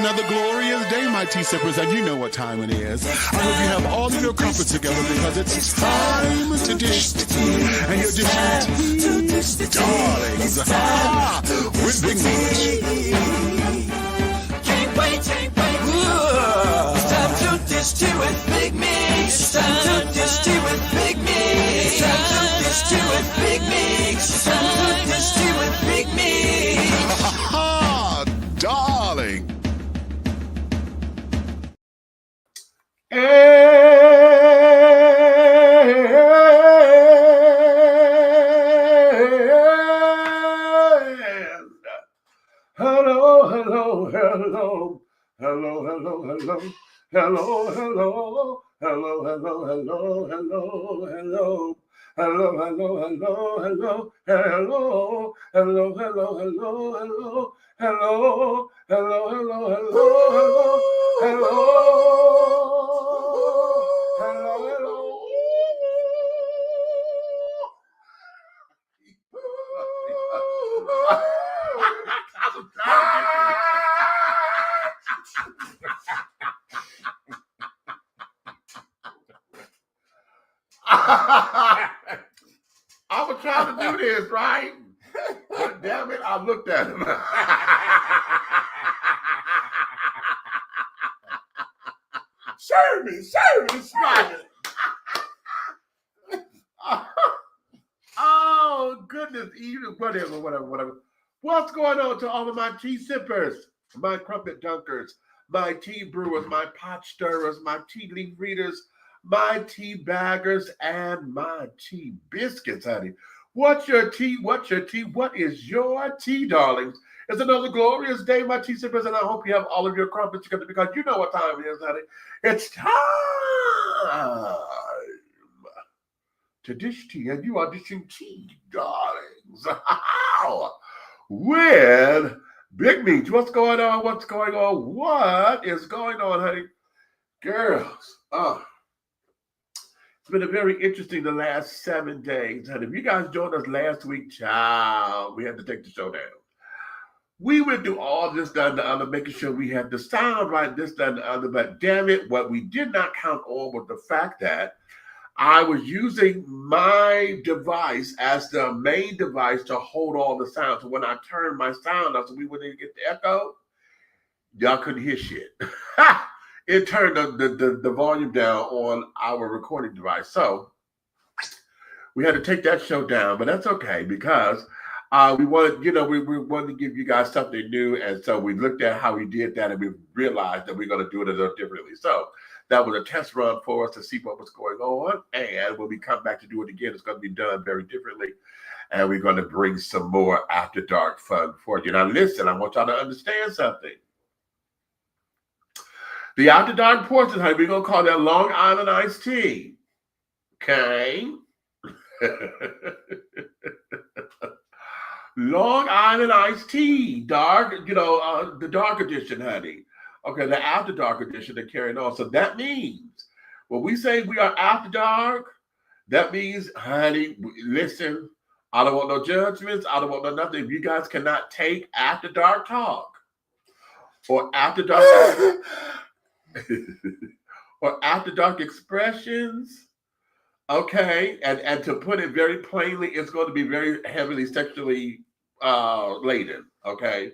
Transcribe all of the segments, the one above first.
another glorious day, my tea sippers, and you know what time it is. I hope you have all of your crumpets together because it's time to dish tea. And you're dishing tea, darlings, with Big Meat. Can't wait. It's time to dish tea with Big Meat. It's time to dish tea with Big Meat. It's time to dish tea with Big Meat. It's time to dish tea with Big Meat. Darling. I was trying to do this, right? But damn it, I looked at him. Serve me, Spider. Oh, goodness, even whatever. What's going on to all of my tea sippers, my Crumpet Dunkers, my tea brewers, my pot stirrers, my tea leaf readers, my tea baggers, and my tea biscuits, honey. What's your tea? What is your tea, darlings? It's another glorious day, my tea sippers, and I hope you have all of your crumpets together because you know what time it is, honey. It's time to dish tea, and you are dishing tea, darlings. With Big Meat. What's going on? What is going on, honey? Girls, it's been a very interesting the last 7 days. And if you guys joined us last week, child, we had to take the show down. We went through all this, that, and the other, making sure we had the sound right, this, that, and the other. But damn it, what we did not count on was the fact that I was using my device as the main device to hold all the sound. So when I turned my sound up so we wouldn't get the echo, y'all couldn't hear shit. It turned the volume down on our recording device. So we had to take that show down, but that's okay because we wanted to give you guys something new. And so we looked at how we did that and we realized that we're going to do it a little differently. So that was a test run for us to see what was going on. And when we come back to do it again, it's going to be done very differently. And we're going to bring some more after dark fun for you. Now, listen, I want y'all to understand something. The after dark portion, honey, we're going to call that Long Island iced tea. Okay? Long Island iced tea, dark, the dark edition, honey. Okay, the after dark edition they're carrying on. So that means when we say we are after dark, that means, honey, listen, I don't want no judgments. I don't want no nothing. If you guys cannot take after dark talk or after dark or after dark expressions, okay, and to put it very plainly, it's going to be very heavily sexually laden, okay?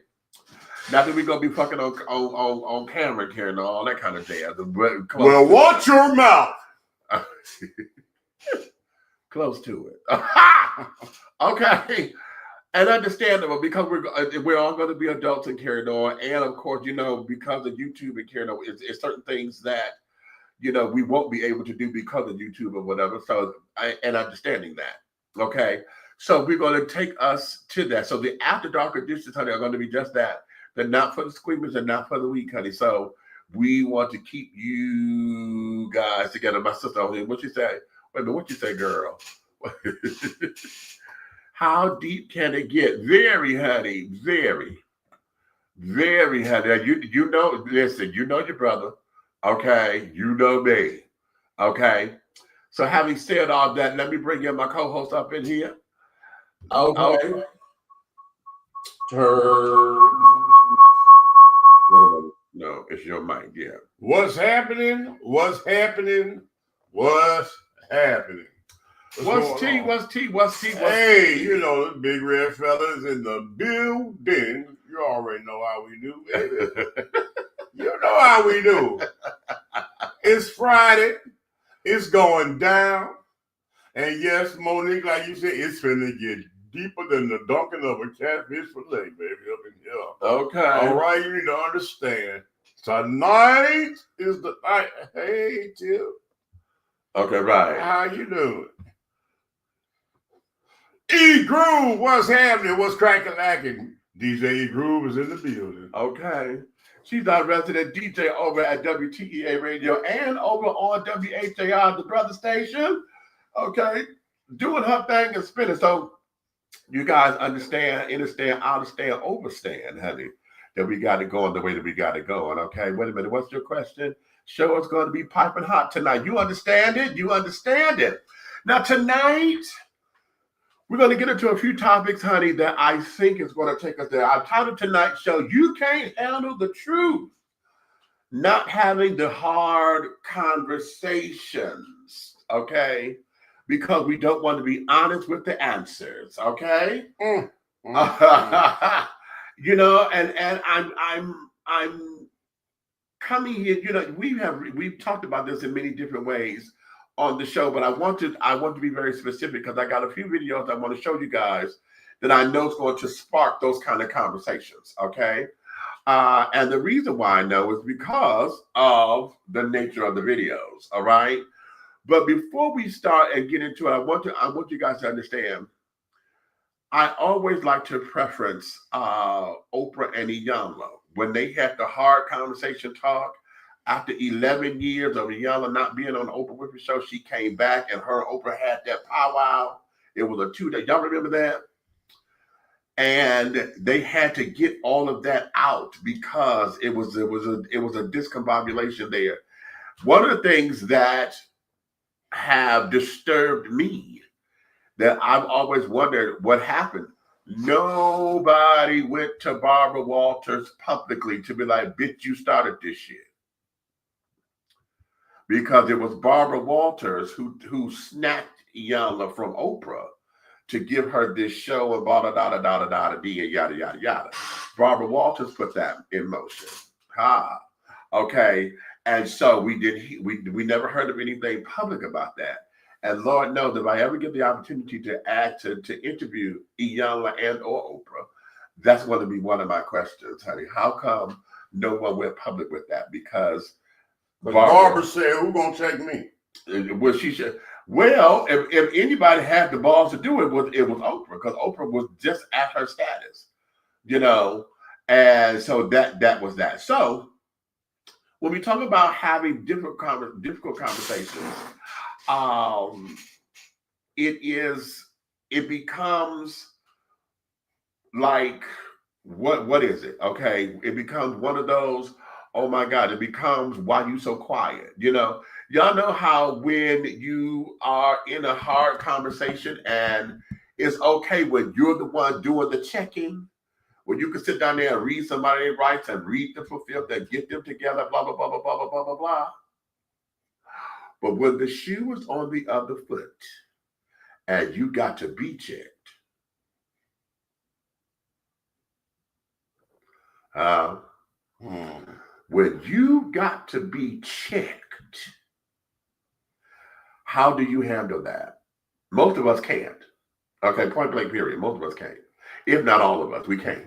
Not that we're going to be fucking on camera here and all that kind of jazz. Well, watch your mouth. Close to it. Okay. And understandable because we're all going to be adults and carrying on. And of course, because of YouTube and carrying on, it's certain things that, we won't be able to do because of YouTube or whatever. So, and understanding that. Okay. So we're going to take us to that. So the after dark editions, honey, are going to be just that. They're not for the squeamers and not for the weak, honey. So we want to keep you guys together. My sister, what you say? Wait a minute, what you say, girl? How deep can it get? Very, honey, very, very, honey. Listen, you know your brother, okay? You know me, okay? So having said all that, let me bring in my co-host up in here. Okay. Turn. No, it's your mic. Yeah. What's happening? What's happening? What's happening? What's tea? What's tea? What's tea? What's Hey, tea? you know, the big red fellas in the building. You already know how we do, baby. You know how we do. It's Friday. It's going down. And yes, Monique, like you said, it's finna get deeper than the dunking of a catfish fillet, baby, up in here. Okay. All right, you need to understand. Tonight is the night. Hey, Tip. Okay, right. How you doing? E-Groove, what's happening? What's cracking lacking? DJ E-Groove is in the building. Okay. She's our resident DJ over at WTEA Radio and over on WHAR, the brother station. Okay. Doing her thing and spinning. So you guys understand, understand, overstand, honey, that we got it going the way that we got it going. Okay. Wait a minute. What's your question? Show is going to be piping hot tonight. You understand it? You understand it. Now, tonight, we're going to get into a few topics, honey, that I think is going to take us there. I've titled tonight's show, You Can't Handle the Truth. Not having the hard conversations, okay? Because we don't want to be honest with the answers, okay? You know, and I'm coming here, you know, we've talked about this in many different ways on the show, but I want to be very specific because I got a few videos I want to show you guys that I know is going to spark those kind of conversations, okay? And the reason why I know is because of the nature of the videos, all right? But before we start and get into it, I want you guys to understand, I always like to preference Oprah and Iyanla. When they had the hard conversation talk, after 11 years of Iyanla not being on the Oprah Winfrey Show, she came back and her and Oprah had that powwow. It was a 2-day. Y'all remember that? And they had to get all of that out because it was a discombobulation there. One of the things that have disturbed me, that I've always wondered what happened. Nobody went to Barbara Walters publicly to be like, bitch, you started this shit. Because it was Barbara Walters who snatched Iyanla from Oprah to give her this show and blah, da, da, da, da, da, da, and yada, yada, yada. Barbara Walters put that in motion. Okay. And so we never heard of anything public about that. And Lord knows, if I ever get the opportunity to interview Iyanla and or Oprah, that's going to be one of my questions, honey. How come no one went public with that? Because Barbara said, "Who's gonna check me?" Well, she should. Well, if anybody had the balls to do it, it was Oprah, because Oprah was just at her status, you know. And so that was that. So when we talk about having difficult conversations, it becomes like, what is it? Okay, it becomes one of those, oh my God, it becomes, why you so quiet? You know, y'all know how when you are in a hard conversation and it's okay when you're the one doing the checking, when you can sit down there and read somebody's rights and read them for filth and get them together, blah, blah, blah, blah, blah, blah, blah, blah, blah. But when the shoe is on the other foot and you got to be checked, when you got to be checked, how do you handle that? Most of us can't. Okay, point blank period. Most of us can't. If not all of us, we can't.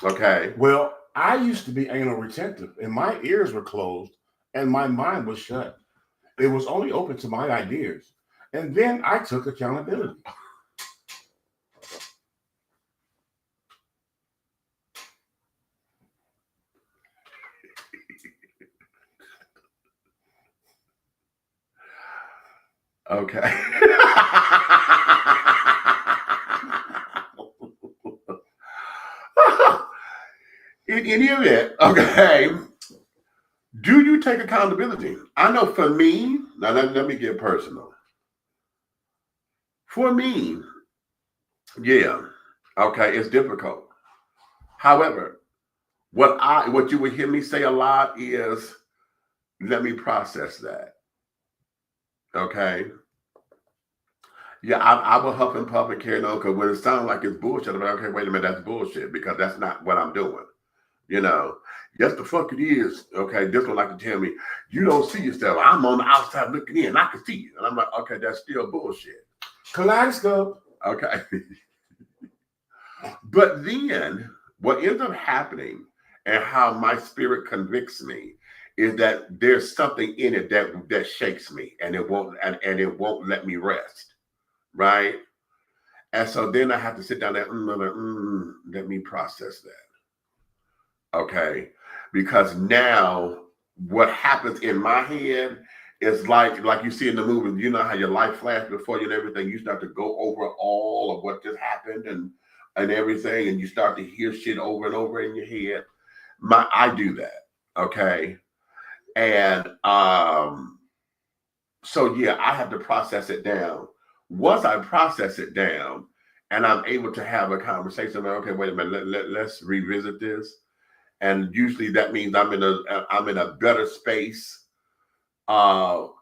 Okay. Well, I used to be anal retentive, and my ears were closed, and my mind was shut. It was only open to my ideas. And then I took accountability. Okay. In any event, okay, do you take accountability? I know for me, now let me get personal. For me, yeah, okay, it's difficult. However, what you would hear me say a lot is, let me process that. Okay. Yeah, I will huff and puff and carry on, because when it sounds like it's bullshit, I'm like, okay, wait a minute, that's bullshit, because that's not what I'm doing. You know, yes, the fuck it is. Okay, this one like to tell me, you don't see yourself. I'm on the outside looking in, I can see you. And I'm like, okay, that's still bullshit. Kaleidoscope. Okay. But then what ends up happening, and how my spirit convicts me, is that there's something in it that shakes me, and it won't let me rest. Right? And so then I have to sit down there, let me process that. Okay? Because now what happens in my head is like you see in the movie, you know how your life flashes before you and everything, you start to go over all of what just happened and everything, and you start to hear shit over and over in your head. I do that. Okay? And so yeah, I have to process it down. Once I process it down and I'm able to have a conversation about, okay, wait a minute, let's revisit this. And usually that means I'm in a better space to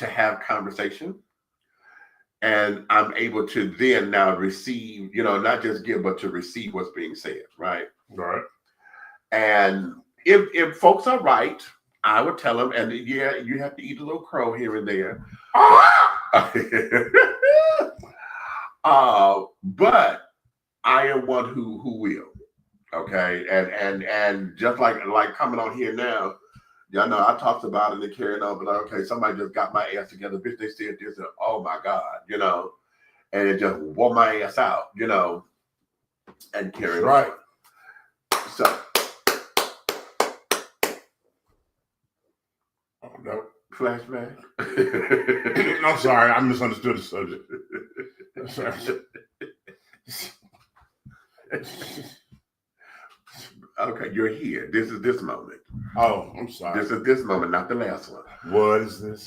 have conversation. And I'm able to then now receive, not just give, but to receive what's being said, right? Right. And if folks are right, I would tell them, and yeah, you have to eat a little crow here and there. But I am one who will. Okay. And just like coming on here now, y'all know I talked about it and carried on, but okay, somebody just got my ass together, bitch, they said this, and oh my God, and it just wore my ass out, and carried right. on. So no. Flashback. I'm sorry, I misunderstood the subject. Okay, you're here. This is this moment. Oh, I'm sorry. This is this moment, not the last one. What is this?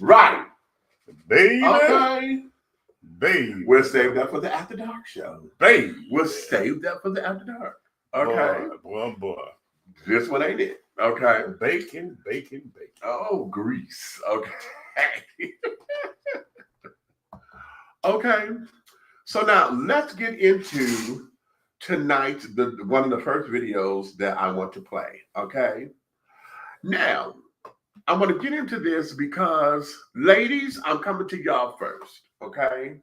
Right. Baby. Okay. Baby. We'll save that for the After Dark show. Baby. We'll save that for the After Dark. Okay. Boy. This one ain't it. Okay. Bacon. Oh, grease. Okay. Okay. So now let's get into tonight, one of the first videos that I want to play. Okay. Now, I'm going to get into this because, ladies, I'm coming to y'all first. Okay.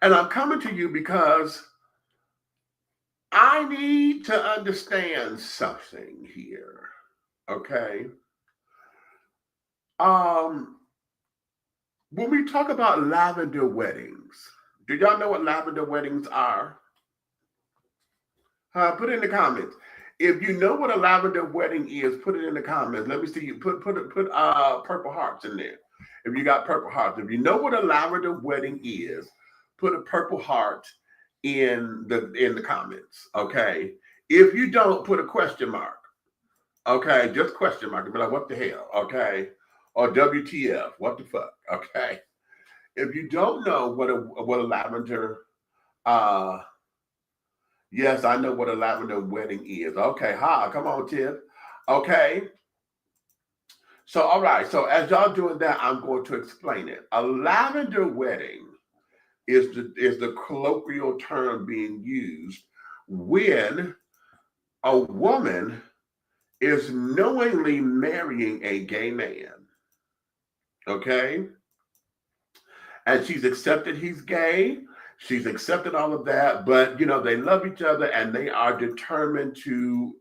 And I'm coming to you because I need to understand something here. Okay. When we talk about lavender weddings, do y'all know what lavender weddings are? Put it in the comments. If you know what a lavender wedding is, put it in the comments. Let me see you put purple hearts in there. If you got purple hearts, if you know what a lavender wedding is, put a purple heart in the comments. Okay. If you don't, put a question mark. Okay, just question mark. Be like, what the hell? Okay. Or WTF, what the fuck? Okay. If you don't know what a lavender, yes, I know what a lavender wedding is. Okay, come on, Tiff. Okay. So, all right. So as y'all doing that, I'm going to explain it. A lavender wedding is the colloquial term being used when a woman is knowingly marrying a gay man. Okay? And she's accepted he's gay. She's accepted all of that, but they love each other and they are determined to,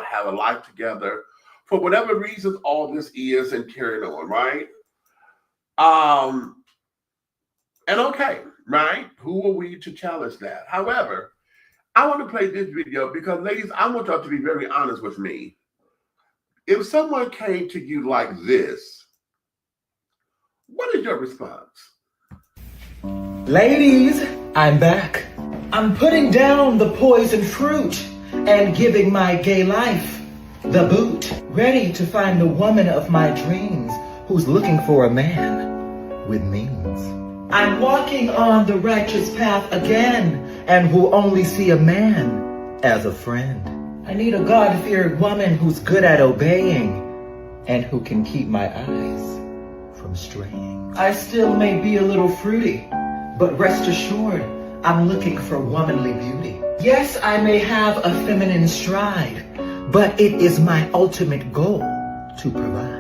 have a life together for whatever reasons all this is and carrying on, right? And okay, right? Who are we to challenge that? However, I want to play this video because, ladies, I want y'all to be very honest with me. If someone came to you like this, what is your response? Ladies, I'm back. I'm putting down the poison fruit and giving my gay life the boot. Ready to find the woman of my dreams who's looking for a man with means. I'm walking on the righteous path again and will only see a man as a friend. I need a God-fearing woman who's good at obeying and who can keep my eyes from straying. I still may be a little fruity, but rest assured, I'm looking for womanly beauty. Yes, I may have a feminine stride, but it is my ultimate goal to provide.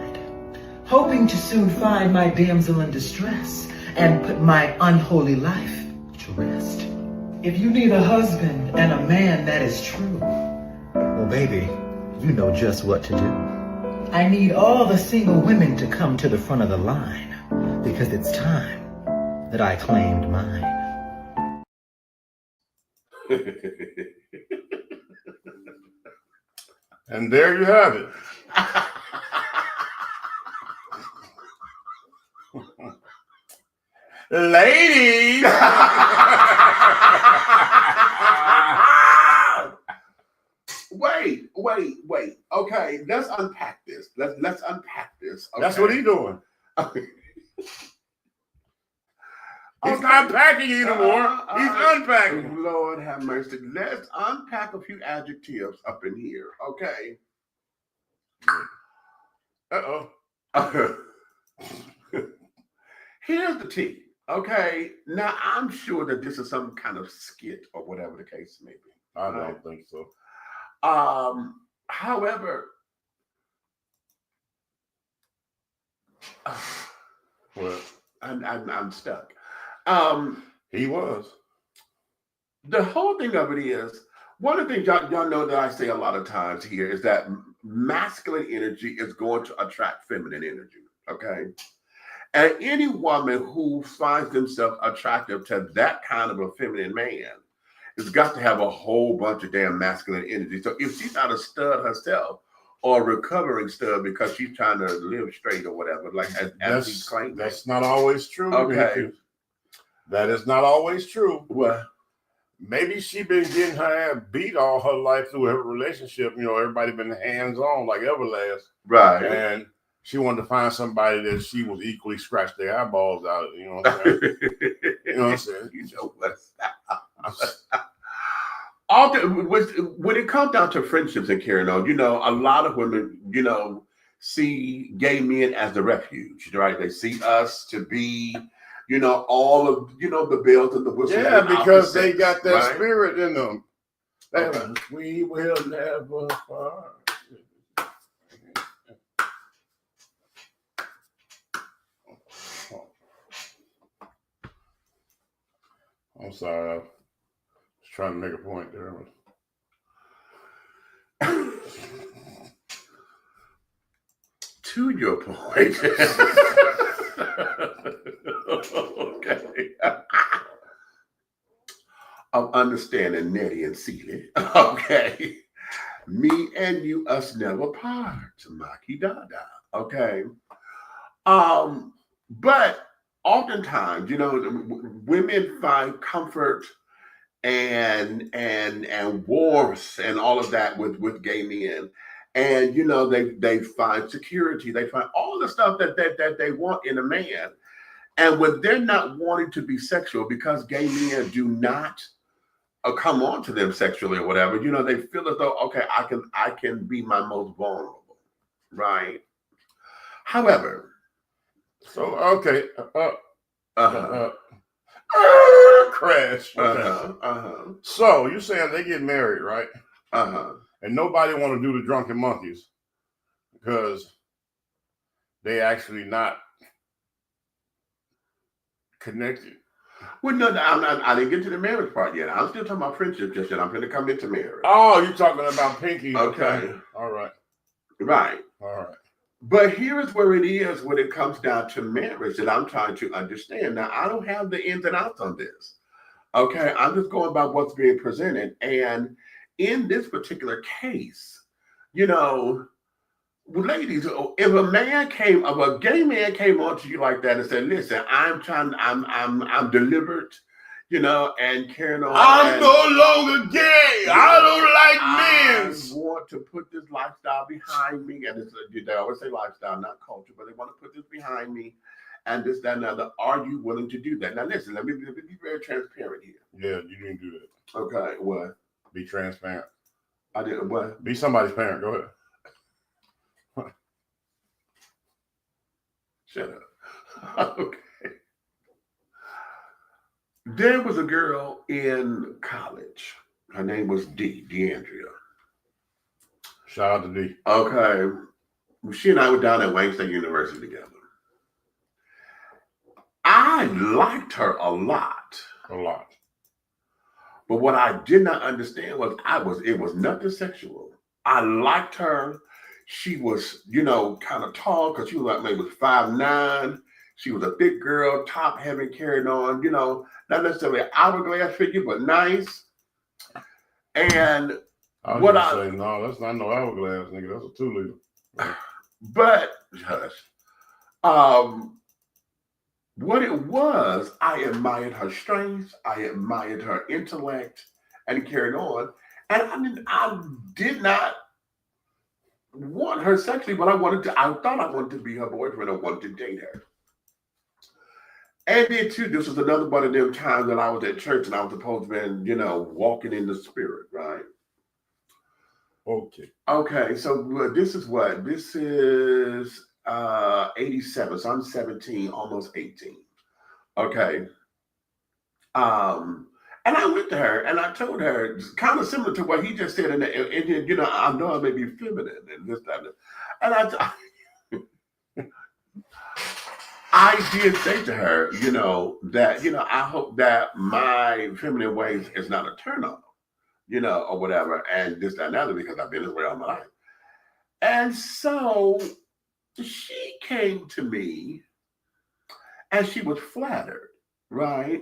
Hoping to soon find my damsel in distress and put my unholy life to rest. If you need a husband and a man that is true, well, baby, you know just what to do. I need all the single women to come to the front of the line because it's time that I claimed mine. And there you have it. Ladies. Wait. Okay, let's unpack this. Let's unpack this. Okay? That's what he's doing. He's not packing anymore. He's unpacking. Lord have mercy. Let's unpack a few adjectives up in here. Okay. Here's the tea. Okay. Now I'm sure that this is some kind of skit or whatever the case may be. I don't think so. However, Well, I'm stuck. he was. The whole thing of it is, one of the things y'all know that I say a lot of times here is that masculine energy is going to attract feminine energy. Okay. And any woman who finds themselves attractive to that kind of a feminine man has got to have a whole bunch of damn masculine energy. So if she's not a stud herself or a recovering stud because she's trying to live straight or whatever, like as he claimed. That's not always true. Okay. Mickey. That is not always true. Well, maybe she been getting her ass beat all her life through her relationship. You know, everybody been hands-on like Everlast. right. And she wanted to find somebody that she was equally scratched their eyeballs out. You know what I'm saying? You know what I'm saying? You know what? When it comes down to friendships and carrying on, you know, a lot of women, you know, see gay men as the refuge, right? They see us to be, you know, all of, you know, the bells and the whistles. Yeah, because they got that right? spirit in them. Okay. We will never part. I'm sorry. I was trying to make a point there. To your point. Okay. Of understanding Nettie and Celie. Okay. Me and you, us never part. Maki Dada. Okay. But oftentimes, you know, women find comfort and warmth and all of that with gay men. And you know, they find security, they find all the stuff that they want in a man. And when they're not wanting to be sexual, because gay men do not come on to them sexually or whatever, you know, they feel as though, okay, I can be my most vulnerable, right? However, So okay, crash. Okay. So you saying they get married, right? And nobody want to do the drunken monkeys because they actually not connected. Well, no, I didn't get to the marriage part yet. I'm still talking about friendship just yet. I'm going to come into marriage. Oh, you're talking about Pinky. Okay. All right. Right. All right. But here's where it is when it comes down to marriage that I'm trying to understand. Now, I don't have the ins and outs on this. Okay. I'm just going by what's being presented. And in this particular case, you know, ladies, if a gay man came on to you like that and said, listen, I'm delivered, you know, and carrying on. I'm and no longer gay. I don't like men. I want to put this lifestyle behind me, and it's, they always say lifestyle, not culture, but they want to put this behind me, and this, that, and the other. Are you willing to do that? Now, listen, let me be very transparent here. Yeah, you didn't do that. Okay, what? Be transparent. I didn't what? Be somebody's parent. Go ahead. Shut up. Okay. There was a girl in college. Her name was DeAndrea. Shout out to D. Okay. She and I were down at Wayne State University together. I liked her a lot. A lot. But what I did not understand was it was nothing sexual. I liked her. She was, you know, kind of tall because she was like maybe 5'9". She was a thick girl, top heavy, carried on, you know, not necessarily an hourglass figure, but nice. And I was what gonna say, no, that's not no hourglass, nigga. That's a 2 liter. But what it was, I admired her strengths, I admired her intellect, and carried on. And I did not want her sexually, but I thought I wanted to be her boyfriend. I wanted to date her. And then too, this was another one of them times that I was at church and I was supposed to be, you know, walking in the spirit, right? Okay. Okay, so this is what? This is 87, so I'm 17, almost 18. Okay. And I went to her and I told her, kind of similar to what he just said, and you know, I know I may be feminine and this, that, and I did say to her, you know, that, you know, I hope that my feminine ways is not a turn on, you know, or whatever, and this, that, and other, because I've been this way all my life. And so she came to me and she was flattered, right?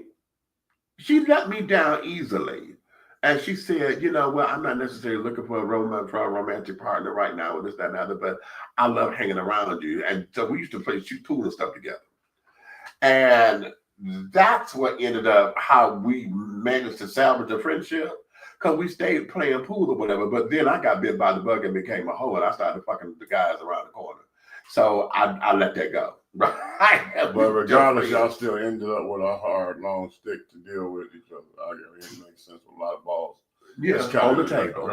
She let me down easily. And she said, you know, well, I'm not necessarily looking for a romantic partner right now with this, that, and the other, but I love hanging around you. And so we used to shoot pool and stuff together. And that's what ended up how we managed to salvage the friendship, because we stayed playing pool or whatever. But then I got bit by the bug and became a hoe, and I started fucking the guys around the corner. So I let that go. Right? But regardless, y'all still ended up with a hard, long stick to deal with each other. It makes sense with a lot of balls. Yeah, on the table.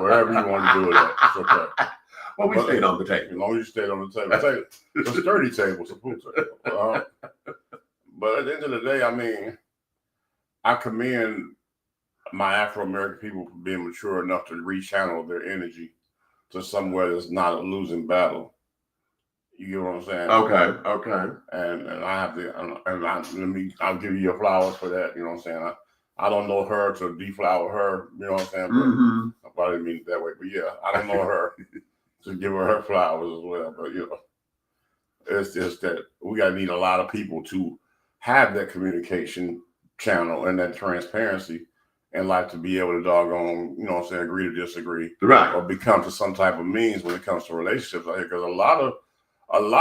Wherever you want to do it at, it's okay. Well, we stayed on the table. As long as you stayed on the table. It's a sturdy table, it's a pool table. But at the end of the day, I mean, I commend my Afro-American people for being mature enough to rechannel their energy to somewhere that's not a losing battle. You get what I'm saying? Okay. And I have to, I'll give you your flowers for that. You know what I'm saying? I don't know her to deflower her. You know what I'm saying? But I probably didn't mean it that way. But yeah, I don't know her to give her flowers as well. But you know, it's just that we gotta need a lot of people to have that communication channel and that transparency in life to be able to doggone, you know what I'm saying, agree to disagree, right, or become to some type of means when it comes to relationships. I think because a lot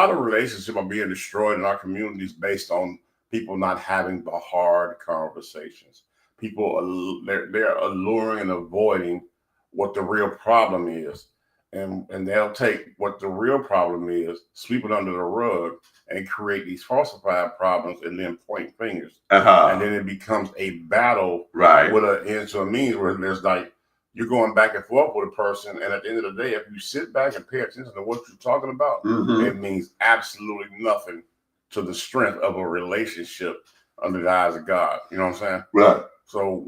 of relationships are being destroyed in our communities based on people not having the hard conversations. People they're alluring and avoiding what the real problem is, and they'll take what the real problem is, sweep it under the rug, and create these falsified problems, and then point fingers, and then it becomes a battle, right, with an end to a means where there's like you're going back and forth with a person, and at the end of the day, if you sit back and pay attention to what you're talking about, it means absolutely nothing to the strength of a relationship under the eyes of God. You know what I'm saying? Right. So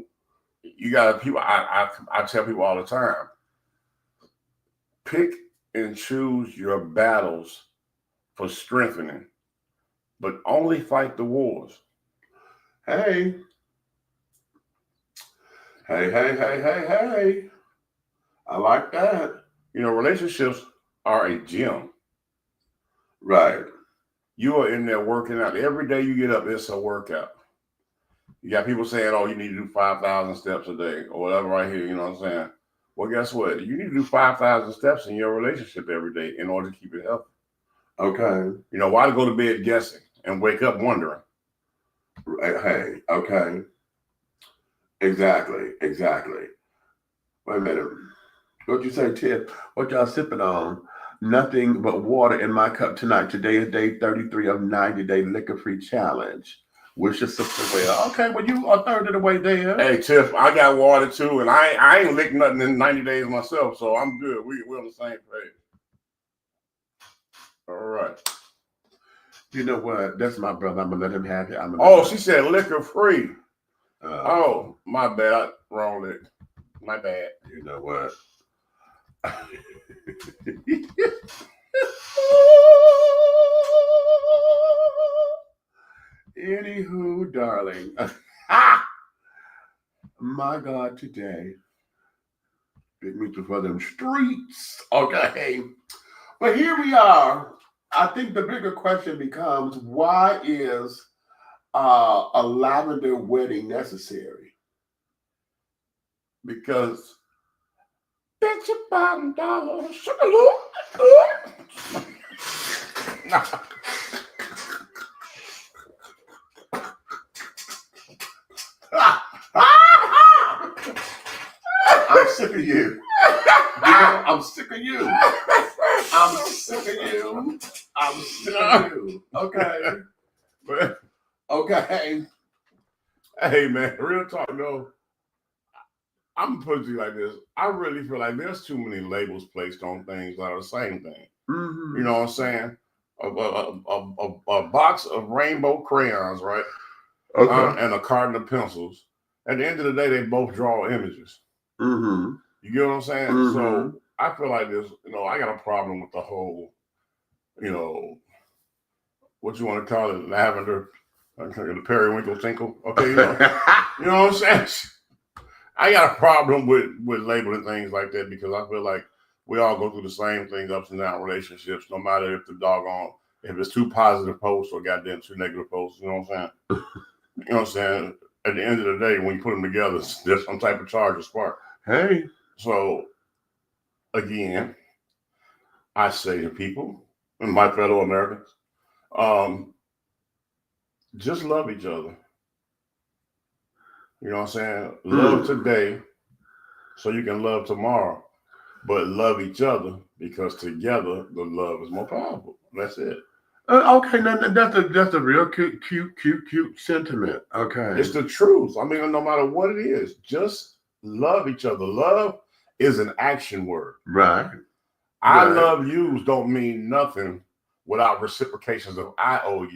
you got people. I tell people all the time: pick and choose your battles for strengthening, but only fight the wars. Hey. I like that. You know, relationships are a gym. Right. You are in there working out. Every day you get up, it's a workout. You got people saying, oh, you need to do 5,000 steps a day or whatever right here, you know what I'm saying? Well, guess what? You need to do 5,000 steps in your relationship every day in order to keep it healthy. Okay. You know, why go to bed guessing and wake up wondering? Hey, okay. Exactly. Wait a minute. What you say, Tiff? What y'all sipping on? Nothing but water in my cup tonight. Today is day 33 of 90-day liquor-free challenge. Wish your sister well. Okay, well, you are a third of the way there. Hey, Tiff, I got water too, and I ain't licked nothing in 90 days myself, so I'm good. We're on the same page. All right. You know what? That's my brother. I'm gonna let him have it. She said liquor free. My bad. Wrong lick. My bad. You know what? Anywho, darling. My God, today. Big meet for them streets. Okay. But here we are. I think the bigger question becomes, why is a lavender wedding necessary? Because It's your bottom dollar. I'm sick of you. I'm sick of you. I'm sick of you. I'm sick of you. Okay. Okay. hey man, real talk though. I'm gonna put it to you like this. I really feel like there's too many labels placed on things that are the same thing. Mm-hmm. You know what I'm saying? A box of rainbow crayons, right? Okay. And a carton of pencils. At the end of the day, they both draw images. Mm-hmm. You get what I'm saying? Mm-hmm. So I feel like this, I got a problem with the whole, what you want to call it, lavender, the periwinkle tinkle. Okay, you know what I'm saying? I got a problem with labeling things like that because I feel like we all go through the same things, ups and down relationships, no matter if it's two positive posts or goddamn two negative posts, you know what I'm saying? You know what I'm saying? At the end of the day, when you put them together, there's some type of charge or spark. Hey. So, again, I say to people and my fellow Americans, just love each other. You know what I'm saying? Love today so you can love tomorrow. But love each other because together the love is more powerful. That's it. Okay, that's a real cute sentiment. Okay. It's the truth. I mean, no matter what it is, just love each other. Love is an action word. Right. I love yous don't mean nothing without reciprocations of IOUs.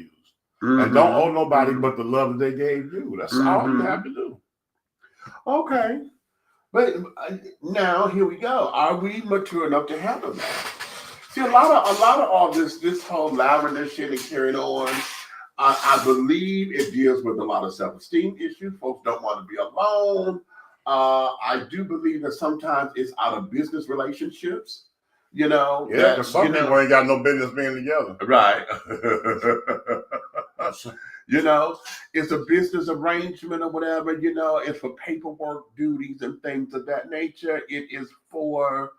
Mm-hmm. And don't owe nobody but the love that they gave you. That's all you have to do. Okay. But now here we go. Are we mature enough to handle that? See, a lot of all this whole lavender shit and carrying on, I believe it deals with a lot of self-esteem issues. Folks don't want to be alone. I do believe that sometimes it's out of business relationships. Yeah, because some people ain't got no business being together. Right. It's a business arrangement or whatever, it's for paperwork duties and things of that nature. It is for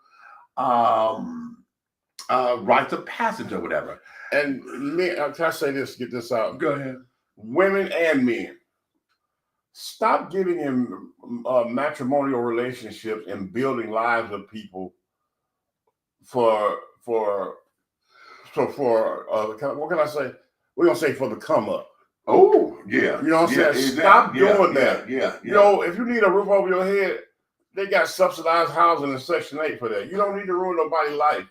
rites of passage or whatever. And men, can I say this, get this out? Go ahead. Women and men, stop getting in matrimonial relationships and building lives of people for what can I say? We're gonna say for the come up. Oh, yeah. You know what I'm saying? Exactly. Stop doing that. Yeah. If you need a roof over your head, they got subsidized housing in Section 8 for that. You don't need to ruin nobody's life.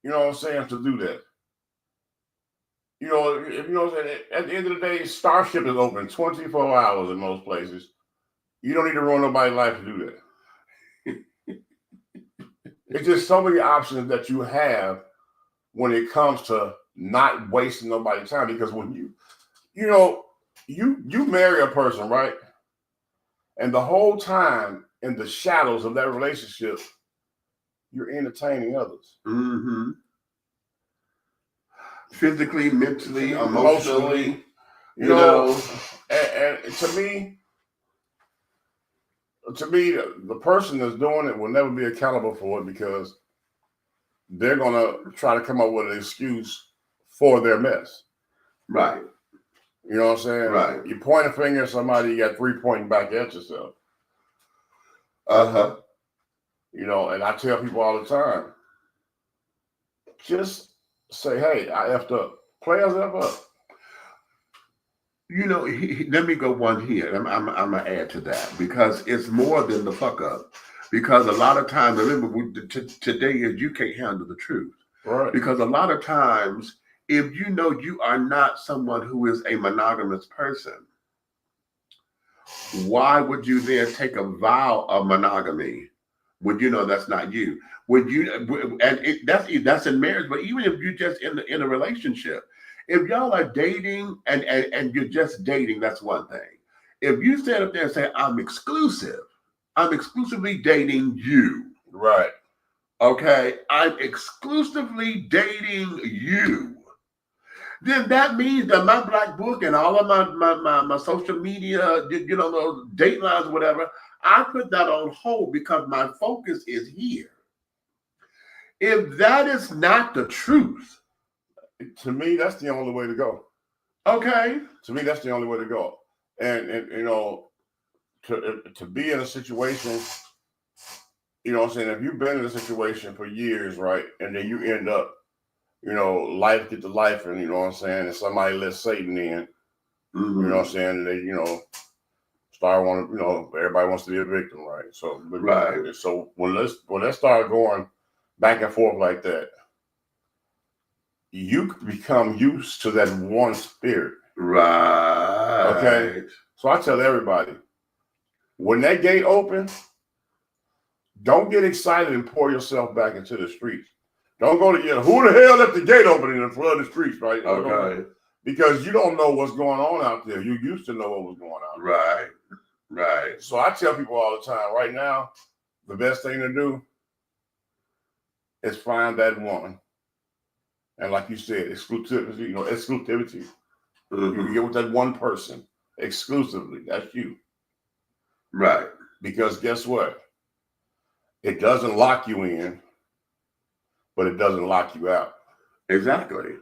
You know what I'm saying? To do that. If at the end of the day, Starship is open 24 hours in most places. You don't need to ruin nobody's life to do that. It's just so many options that you have when it comes to not wasting nobody's time. Because when you marry a person, right? And the whole time in the shadows of that relationship, you're entertaining others. Mm-hmm. Physically, mentally, emotionally. And to me, the person that's doing it will never be accountable for it because they're going to try to come up with an excuse for their mess. Right. You know what I'm saying? Right. You point a finger at somebody, you got 3 pointing back at yourself. You know, and I tell people all the time, just say, hey, I effed up. Players F up. You know, let me go one here. I'm going to add to that because it's more than the fuck up. Because a lot of times, remember, today is you can't handle the truth. Right. Because a lot of times, if you know you are not someone who is a monogamous person, why would you then take a vow of monogamy when you know that's not you? Would you? And that's in marriage, but even if you're just in a relationship, if y'all are dating and you're just dating, that's one thing. If you stand up there and say, I'm exclusively dating you. Right. Okay, I'm exclusively dating you. Then that means that my black book and all of my social media, you know, those date lines, whatever, I put that on hold because my focus is here. If that is not the truth, to me, that's the only way to go. Okay. To me, that's the only way to go. And you know, to be in a situation, you know what I'm saying, if you've been in a situation for years, right, and then you end up, you know, life get to life, and you know what I'm saying, and somebody lets Satan in, you know what I'm saying, and they, you know, start wanting, you know, everybody wants to be a victim, right? So, Right. So when that started going back and forth like that, you become used to that one spirit. Right. Okay. So I tell everybody, when that gate opens, don't get excited and pour yourself back into the streets. Don't go to who the hell left the gate open and flood the streets, right? Okay. Because you don't know what's going on out there. You used to know what was going on. Right. Right. So I tell people all the time, right now, the best thing to do is find that woman. And like you said, exclusivity, you know, exclusivity. Mm-hmm. You get with that one person exclusively. That's you. Right. Because guess what? It doesn't lock you in, but it doesn't lock you out. Exactly.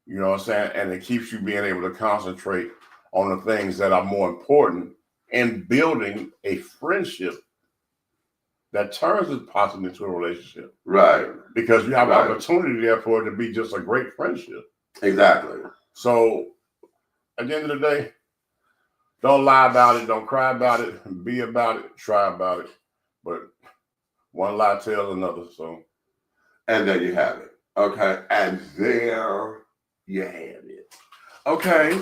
You know what I'm saying? And it keeps you being able to concentrate on the things that are more important and building a friendship that turns it possibly into a relationship. Right. Because you have opportunity there for it to be just a great friendship. Exactly. So at the end of the day, don't lie about it, don't cry about it, be about it, try about it. But one lie tells another. So, and there you have it. Okay. And there you have it. Okay.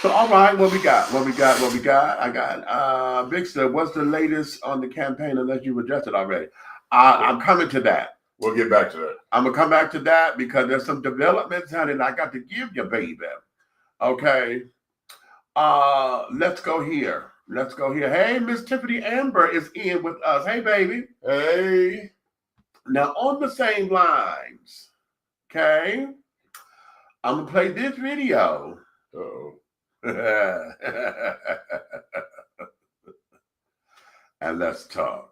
So all right, what we got? I got Big Sir, what's the latest on the campaign unless you've addressed it already? I'm coming to that. We'll get back to that. I'm gonna come back to that because there's some developments, honey, and I got to give you, baby. Okay. Let's go here. Hey, Miss Tiffany Amber is in with us. Hey, baby. Hey. Now on the same lines, okay, I'm gonna play this video. Uh-oh. And let's talk.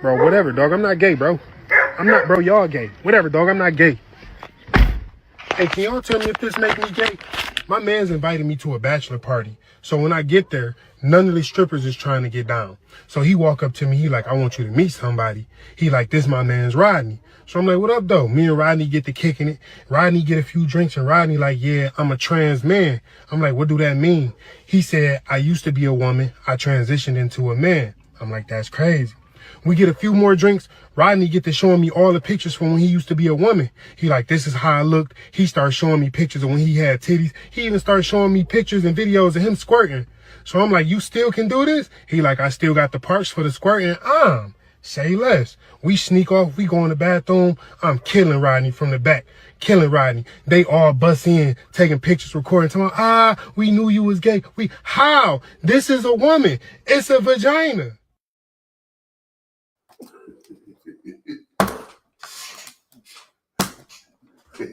Bro, whatever, dog. I'm not gay, bro. I'm not, bro. Y'all gay. Whatever, dog. I'm not gay. Hey, can y'all tell me if this make me gay? My man's invited me to a bachelor party. So when I get there, none of the strippers is trying to get down. So he walk up to me. He like, I want you to meet somebody. He like, this my man's Rodney. So I'm like, what up, though? Me and Rodney get to kicking it. Rodney get a few drinks, and Rodney like, yeah, I'm a trans man. I'm like, what do that mean? He said, I used to be a woman. I transitioned into a man. I'm like, that's crazy. We get a few more drinks. Rodney get to showing me all the pictures from when he used to be a woman. He like, this is how I looked. He started showing me pictures of when he had titties. He even started showing me pictures and videos of him squirting. So I'm like, you still can do this? He like, I still got the parts for the squirting. Say less. We sneak off. We go in the bathroom. I'm killing Rodney from the back. Killing Rodney. They all bust in, taking pictures, recording. Talking, we knew you was gay. How? This is a woman. It's a vagina. Wait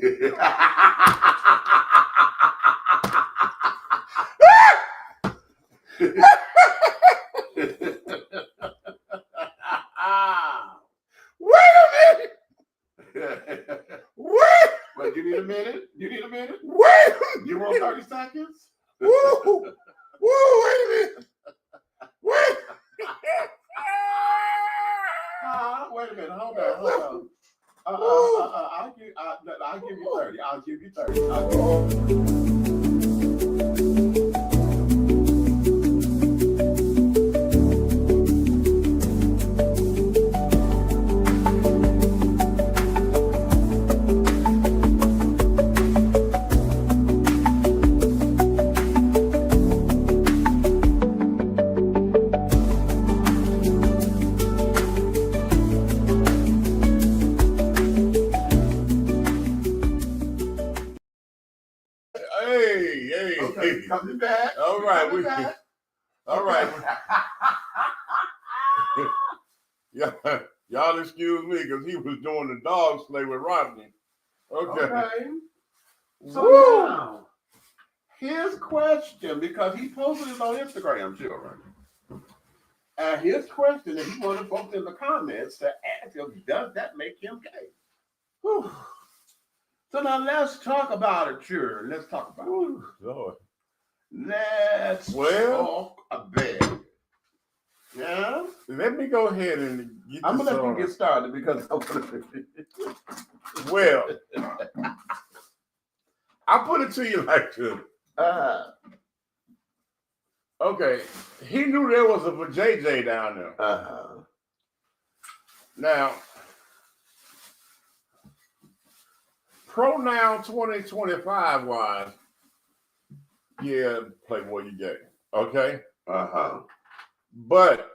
a minute. Wait. Wait, you need a minute? You need a minute? Wait. You want 30 seconds? Woo. Woo. Wait a minute. Wait. Wait a minute. Hold on. I'll give you 30. I'll give you 30. Hey. Coming back. All right. Coming back. All right. Y'all excuse me because he was doing the dog slay with Rodney. Okay. So now, his question, because he posted it on Instagram, children. And his question that he wanted folks in the comments to ask him, does that make him gay? Whew. So now let's talk about it, children. Let's talk about it. Lord. Let's talk about it. Yeah? Let me go ahead and get I'm going to this let you get started because I'm going to... Well, I put it to you like this. Okay, he knew there was a JJ down there. Now, pronoun 2025 wise, yeah, Playboy, you gay. Okay? But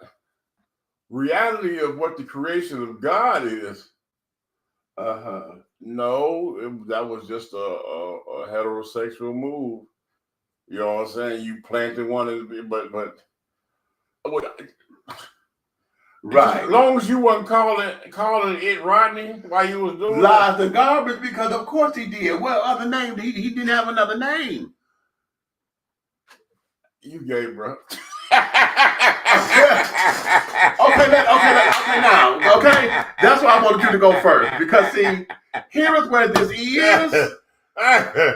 reality of what the creation of God is, no, that was just a heterosexual move. You know what I'm saying? You planted one, but right. As long as you wasn't calling it Rodney while you was doing lies and garbage, because of course he did. What other name? He didn't have another name. You gay, bro. Okay. That's why I wanted you to go first, because see, here is where this is.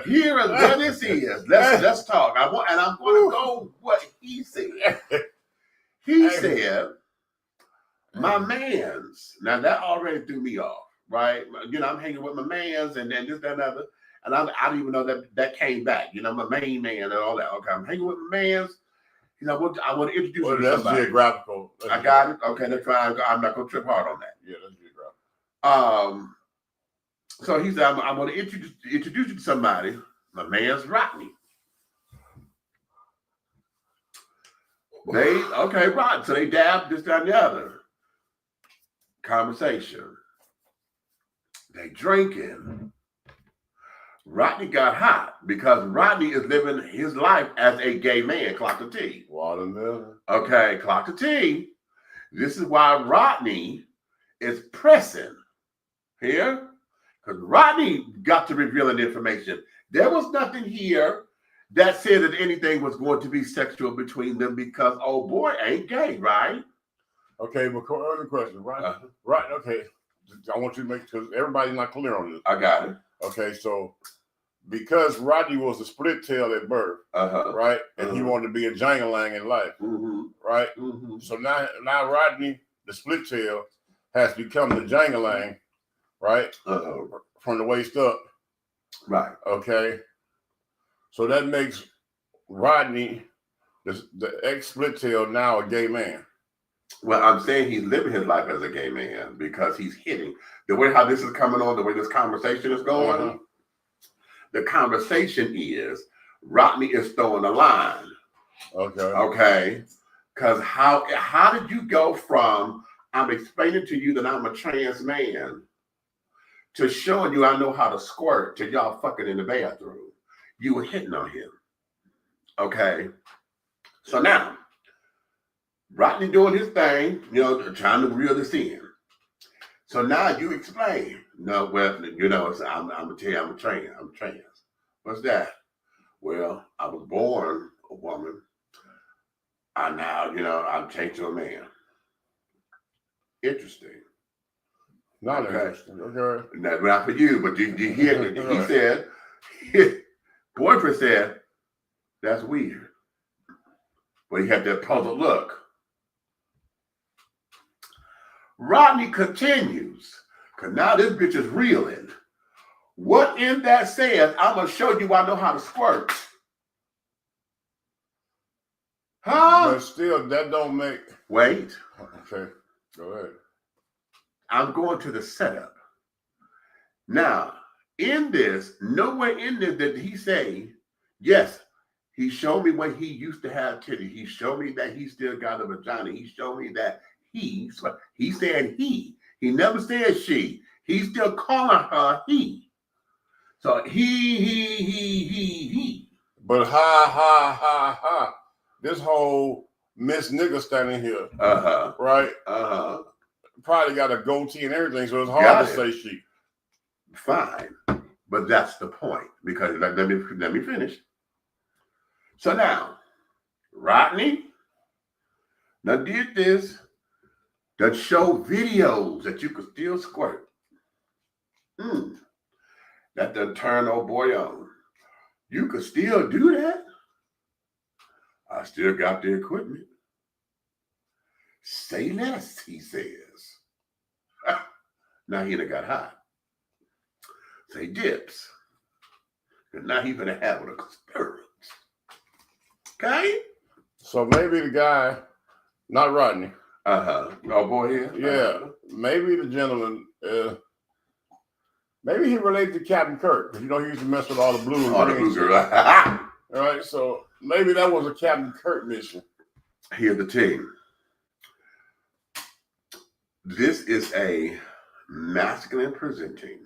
Here is where this is. Let's talk. I'm going to go what he said. He said, my mans. Now that already threw me off, right? You know, I'm hanging with my mans and then this, that, and other. And I didn't even know that came back. You know, my main man and all that. Okay, I'm hanging with my mans. You know, I want to introduce you to that's somebody. Geographical. I got it. Okay, that's fine. I'm not going to trip hard on that. Yeah, that's geographical. So he said, I want to introduce you to somebody. My man's Rodney. Right. So they dabbed this, that, and the other. Conversation. They drinking. Rodney got hot because Rodney is living his life as a gay man. Clock the T. Watermelon. Okay, clock the T. This is why Rodney is pressing here. Because Rodney got to reveal the information. There was nothing here that said that anything was going to be sexual between them because old boy ain't gay, right? Okay, but other question, right? Right, okay. I want you to make, because everybody's not clear on this. I got it. Okay, so because Rodney was a split tail at birth, right? And he wanted to be a jangalang in life, right? So now Rodney, the split tail, has become the jangalang, right? From the waist up. Right. Okay. So that makes Rodney, the ex-split tail, now a gay man. Well, I'm saying he's living his life as a gay man because he's hitting. The way how this is coming on, the way this conversation is going, the conversation is Rodney is throwing a line. Okay. Because how did you go from I'm explaining to you that I'm a trans man to showing you I know how to squirt to y'all fucking in the bathroom? You were hitting on him. Okay. So now, Rodney doing his thing, you know, trying to reel this in. So now you explain. No, well, you know, I'm gonna tell you I'm trans. What's that? Well, I was born a woman. I now, you know, I'm changed to a man. Interesting. Not Okay. interesting. Okay. Not for you, but you hear it. He said, boyfriend said, that's weird. But he had that puzzled look. Rodney continues, because now this bitch is reeling. What in that says, I'm going to show you I know how to squirt. Huh? But still, that don't make. Wait. Okay. Go ahead. I'm going to the setup. Now, in this, nowhere in this did he say, yes, he showed me when he used to have titties. He showed me that he still got a vagina. He showed me that he said he. He never said she. He's still calling her he. So he. But ha. This whole Miss Nigga standing here, right? Probably got a goatee and everything, so it's hard to say she. Fine, but that's the point, because let me finish. So now, Rodney, now did this that show videos that you could still squirt. That done turn old boy on. You could still do that? I still got the equipment. Say less, he says. Now he done got hot. Say dips. And now he's gonna have an experiment. Okay? So maybe the guy, not Rodney. Oh boy, yeah. Yeah. Maybe the gentleman, maybe he related to Captain Kirk, because you know he used to mess with all the blue and All the green blue shit. girl. All right, so maybe that was a Captain Kirk mission. Here's the team. This is a masculine presenting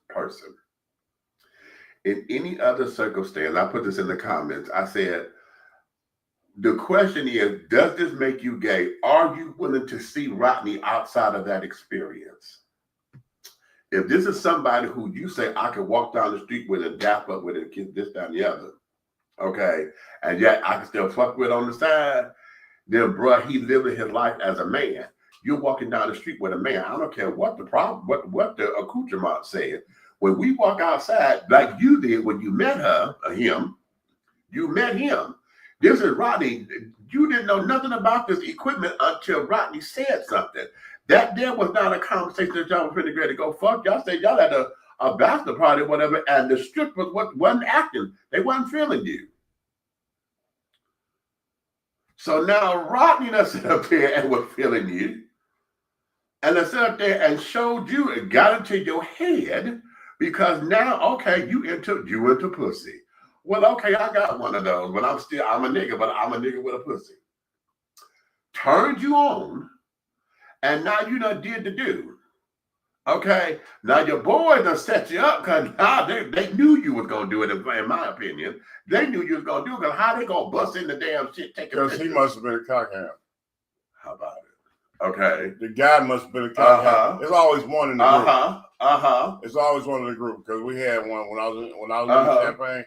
person. In any other circumstance, I put this in the comments, I said, the question is, does this make you gay? Are you willing to see Rodney outside of that experience? If this is somebody who you say I could walk down the street with and dap up with and kiss this, that, and the other, okay, and yet I can still fuck with on the side, then bruh, he living his life as a man. You're walking down the street with a man. I don't care what the problem, what the accoutrement said. When we walk outside, like you did when you met her, or him, you met him. This is Rodney. You didn't know nothing about this equipment until Rodney said something. That there was not a conversation that y'all were pretty great to go fuck. Y'all said y'all had a bachelor party or whatever, and the strippers wasn't acting. They wasn't feeling you. So now Rodney done sit up here and was feeling you. And I sat up there and showed you and got into your head, because now, okay, you into pussy. Well, okay, I got one of those, but I'm a nigga, but I'm a nigga with a pussy. Turned you on, and now you done did the do. Okay, now your boy done set you up, because now they knew you was going to do it, in my opinion. They knew you was going to do it, because how they going to bust in the damn shit, take Because he must have been a cockhand. How about it? Okay. The guy must have been a cockhand. There's always one in the group. It's always one in the group, because we had one when I was in Champaign.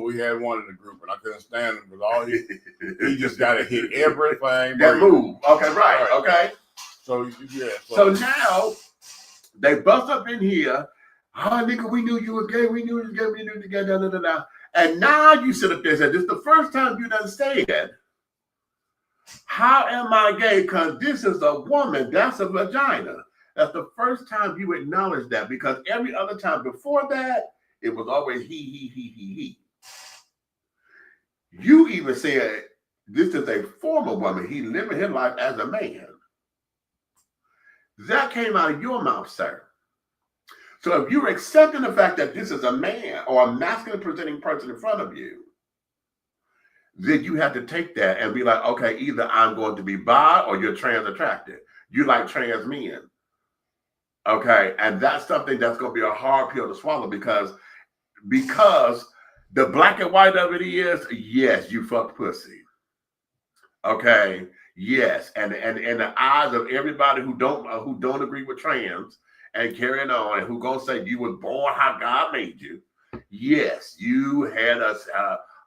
We had one in the group, and I couldn't stand him because all he just got to hit everything. That move. Okay, right. Okay. So yeah. So now they bust up in here. Oh, nigga, we knew you were gay. We knew you were gay. We knew you were gay. Da, da, da, da. And now you sit up there and say, this is the first time you done said, how am I gay? Because this is a woman. That's a vagina. That's the first time you acknowledge that, because every other time before that, it was always he. You even said this is a former woman. He living his life as a man. That came out of your mouth, sir. So if you're accepting the fact that this is a man or a masculine presenting person in front of you, then you have to take that and be like, okay, either I'm going to be bi or you're trans attracted. You like trans men. Okay, and that's something that's going to be a hard pill to swallow, because the black and white of it is, yes, you fuck pussy. Okay, yes, and in the eyes of everybody who don't agree with trans and carrying on, and who gonna say you was born how God made you, yes, you had a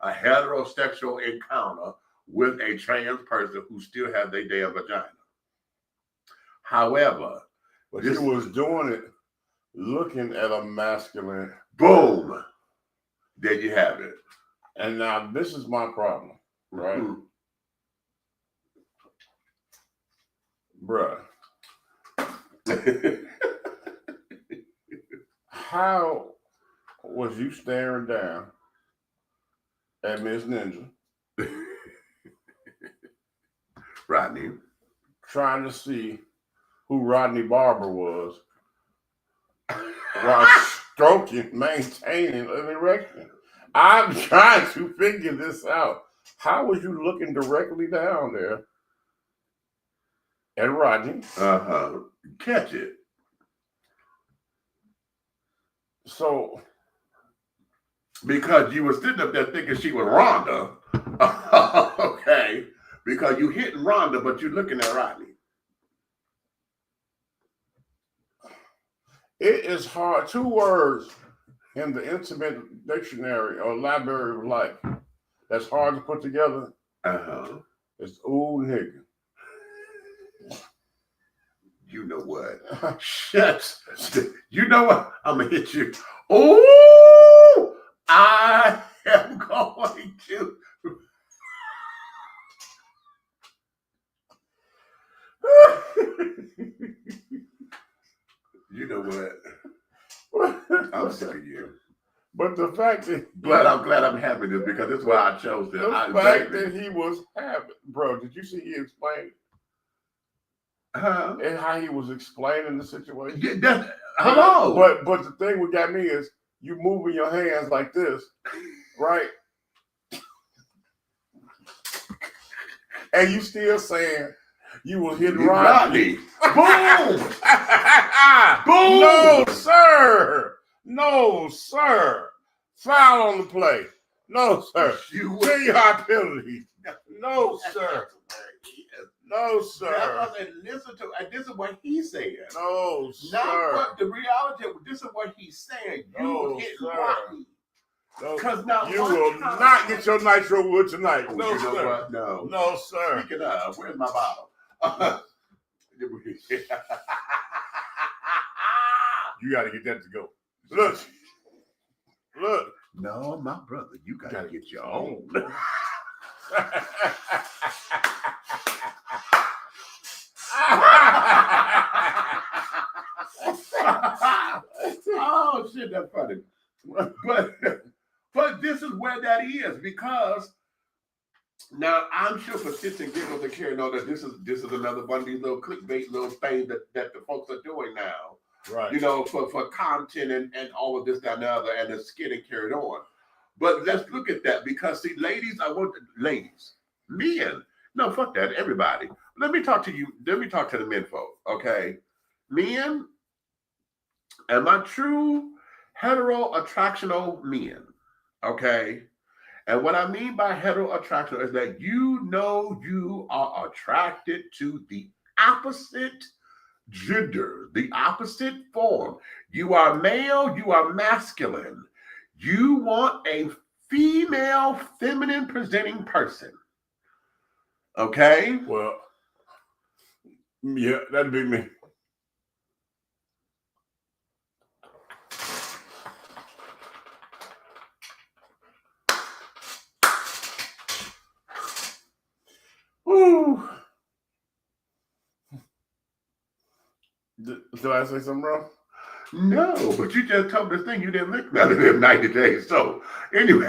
heterosexual encounter with a trans person who still has their damn vagina. However, But you was doing it looking at a masculine. Boom. There you have it. And now this is my problem, right? Bruh. How was you staring down at Miss Ninja? Rodney. Trying to see who Rodney Barber was while maintaining an erection. I'm trying to figure this out. How was you looking directly down there at Rodney? Catch it. So, because you were sitting up there thinking she was Rhonda. Okay. Because you hitting Rhonda, but you're looking at Rodney. it is hard. 2 words in the intimate dictionary or library of life that's hard to put together. It's ooh nigga. You know what? Shut. You know what? I'm going to hit you. Oh, I am going to. You know what? I'm sick of you. But the fact that I'm glad I'm having this because this is why I chose this. The fact that he was having, bro, did you see he explained and how he was explaining the situation? Yeah, hello. But the thing what got me is you moving your hands like this, right? And you still saying you was hitting Rodney. Boom! Boom! No, sir. No, sir. Foul on the play. No, sir. 10-yard penalty. No, sir. No, sir. Listen to, this is what he's saying. No, sir. Not what the reality of this is what he's saying. You No, hit sir. Rodney. No, Because now you will not get your nitro wood tonight. Oh, No, you know sir. what? No. No, sir. Speaking of, where's my bottle? You got to get that to go. Look. No, my brother, you gotta get your own. Oh shit, that's funny. But this is where that is because now I'm sure for shits and giggles and carrying on that this is another one of these little clickbait little things that the folks are doing now. Right. You know, for content and all of this, that, and the other, and it's getting carried on. But let's look at that because see, ladies, men, no, fuck that, everybody. Let me talk to you. Let me talk to the men folk, okay? Men, am I true hetero-attractional men, okay? And what I mean by hetero-attractional is that you know you are attracted to the opposite gender, the opposite form. You are male, you are masculine. You want a female, feminine presenting person. Okay? Well, yeah, that'd be me. Woo. Did I say something wrong? No, but you just told this thing you didn't lick none of them 90 days. So anyway,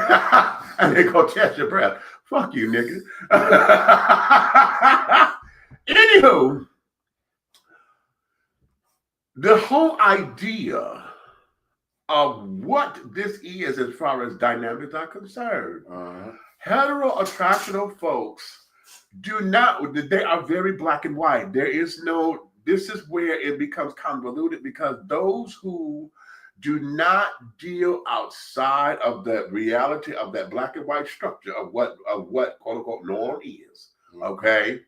and they gonna catch your breath. Fuck you, nigga. Anywho, the whole idea of what this is as far as dynamics are concerned, hetero-attractional folks they are very black and white. There is no, this is where it becomes convoluted because those who do not deal outside of the reality of that black and white structure of what quote unquote norm is, okay,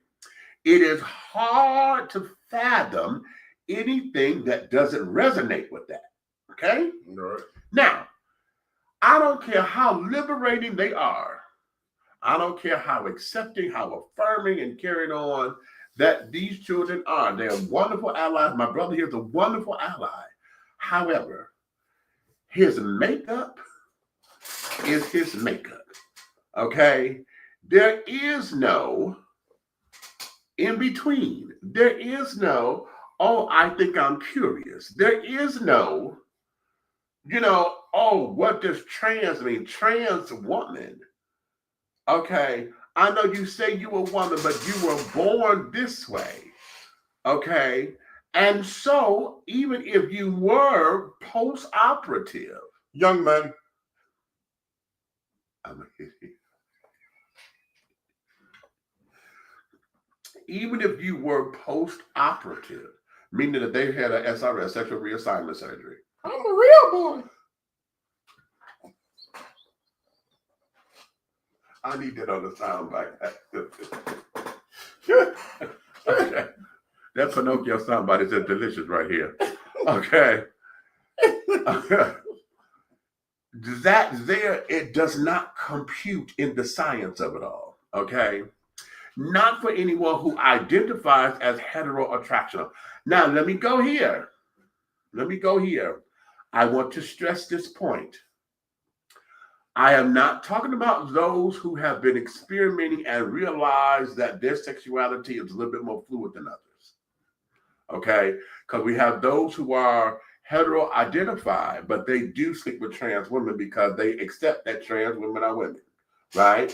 it is hard to fathom anything that doesn't resonate with that, okay? Right. Now, I don't care how liberating they are. I don't care how accepting, how affirming and carrying on that these children are. They're wonderful allies. My brother here is a wonderful ally. However, his makeup is his makeup. Okay? There is no in between. There is no, oh, I think I'm curious. There is no, oh, what does trans mean? Trans woman. Okay? I know you say you were a woman, but you were born this way. Okay? And so, even if you were post-operative, Young man. Even if you were post-operative, meaning that they had a SRS, sexual reassignment surgery. I'm a real boy. I need that on the soundbite. Okay. That Pinocchio soundbite is delicious right here. Okay. That there, it does not compute in the science of it all. Okay. Not for anyone who identifies as heteroattractional. Now, let me go here. I want to stress this point. I am not talking about those who have been experimenting and realize that their sexuality is a little bit more fluid than others. Okay? Because we have those who are hetero-identified, but they do sleep with trans women because they accept that trans women are women, right?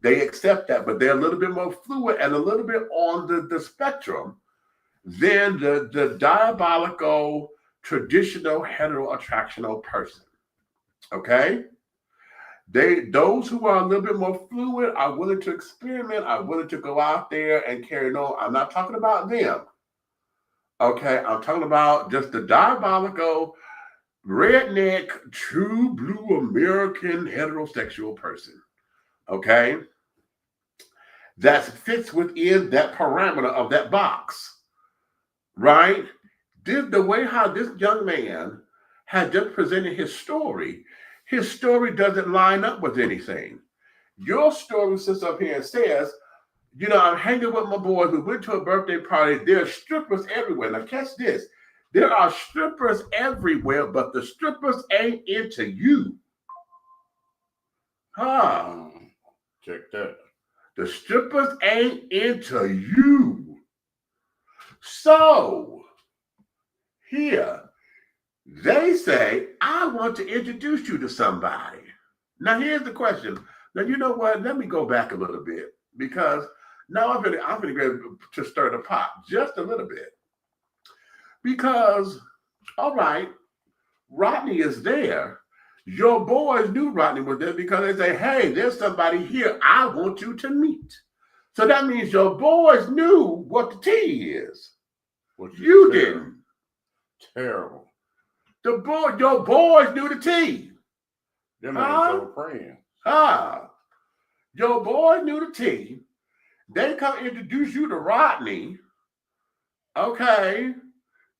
They accept that, but they're a little bit more fluid and a little bit on the spectrum than the diabolical, traditional, heteroattractional person. Okay? Those who are a little bit more fluid are willing to experiment, are willing to go out there and carry on. I'm not talking about them. Okay? I'm talking about just the diabolical, redneck, true blue American heterosexual person. Okay? That fits within that parameter of that box. Right? The way how this young man had just presented his story doesn't line up with anything. Your story sits up here and says, I'm hanging with my boys. We went to a birthday party. There are strippers everywhere. Now catch this. There are strippers everywhere, but the strippers ain't into you. Check that. The strippers ain't into you. So, here, they say, I want to introduce you to somebody. Now, here's the question. Now, you know what? Let me go back a little bit because now I'm going to stir the pot just a little bit. Because, all right, Rodney is there. Your boys knew Rodney was there because they say, hey, there's somebody here I want you to meet. So that means your boys knew what the tea is. What You didn't. Terrible. Your boys knew the tea. Them ain't so praying. Your boys knew the tea. They come introduce you to Rodney. Okay.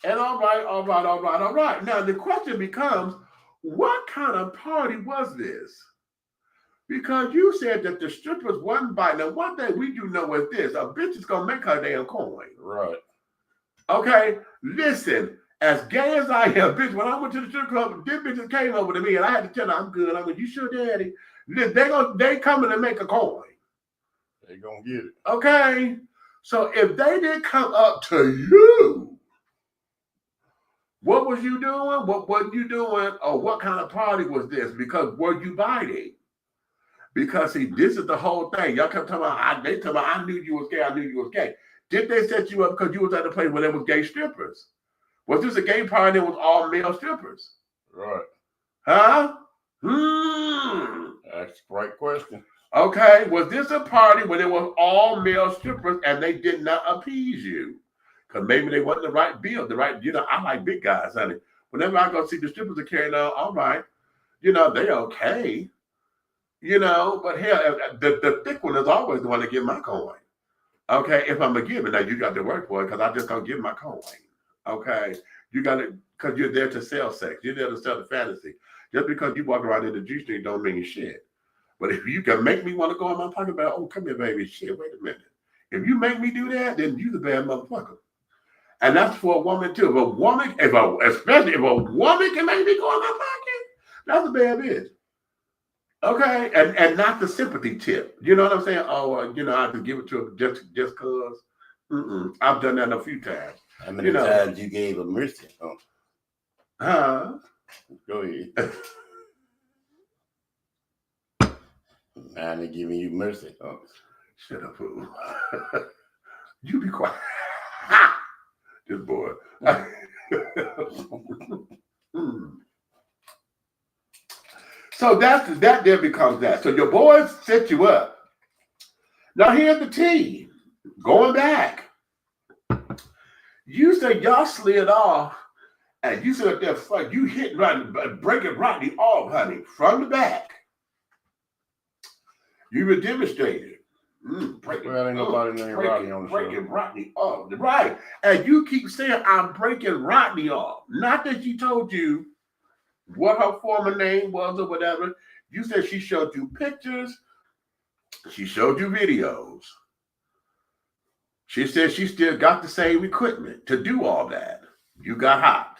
And all right. Now the question becomes, what kind of party was this? Because you said that the strippers wasn't biting. Now, one thing we do know is this: a bitch is gonna make her damn coin. Right. Okay, listen. As gay as I am, bitch, when I went to the strip club, this bitches came over to me and I had to tell her I'm good. I went, you sure, daddy? They coming to make a coin. They gonna get it. Okay. So if they didn't come up to you, what was you doing? What were you doing? Or what kind of party was this? Because were you biting? Because see, this is the whole thing. Y'all kept talking about, they talking about, I knew you was gay, I knew you was gay. Did they set you up because you was at a place where there was gay strippers? Was this a gay party that was all male strippers? Right. Huh? That's the right question. Okay. Was this a party where there was all male strippers and they did not appease you? Because maybe they wasn't the right build, the right, I like big guys, honey. Whenever I go see the strippers are carrying on, all right, they okay. But hell, the thick one is always the one to get my coin. Okay, if I'm going to give it, now you got to work for it because I just don't give my coin. Okay, you got it because you're there to sell sex. You're there to sell the fantasy. Just because you walk around in the G Street don't mean shit. But if you can make me want to go in my pocket, about, oh, come here, baby, shit, wait a minute. If you make me do that, then you the bad motherfucker. And that's for a woman too. Especially if a woman can make me go in my pocket, that's a bad bitch. Okay, and not the sympathy tip. You know what I'm saying? Oh, I have to give it to her just cause. I've done that a few times. How many times you gave her mercy? Huh? Go ahead. Now they're giving you mercy. Oh, shut up, fool. You be quiet. This boy. So that there becomes that. So your boys set you up. Now here's the tea. Going back. You say y'all slid off, and you said that fuck, you hit breaking Rodney off, honey, from the back. You were demonstrated. Breaking Rodney on the breaking Rodney off. Right. And you keep saying, I'm breaking Rodney off. Not that she told you what her former name was or whatever. You said she showed you pictures. She showed you videos. She said she still got the same equipment to do all that. You got hot.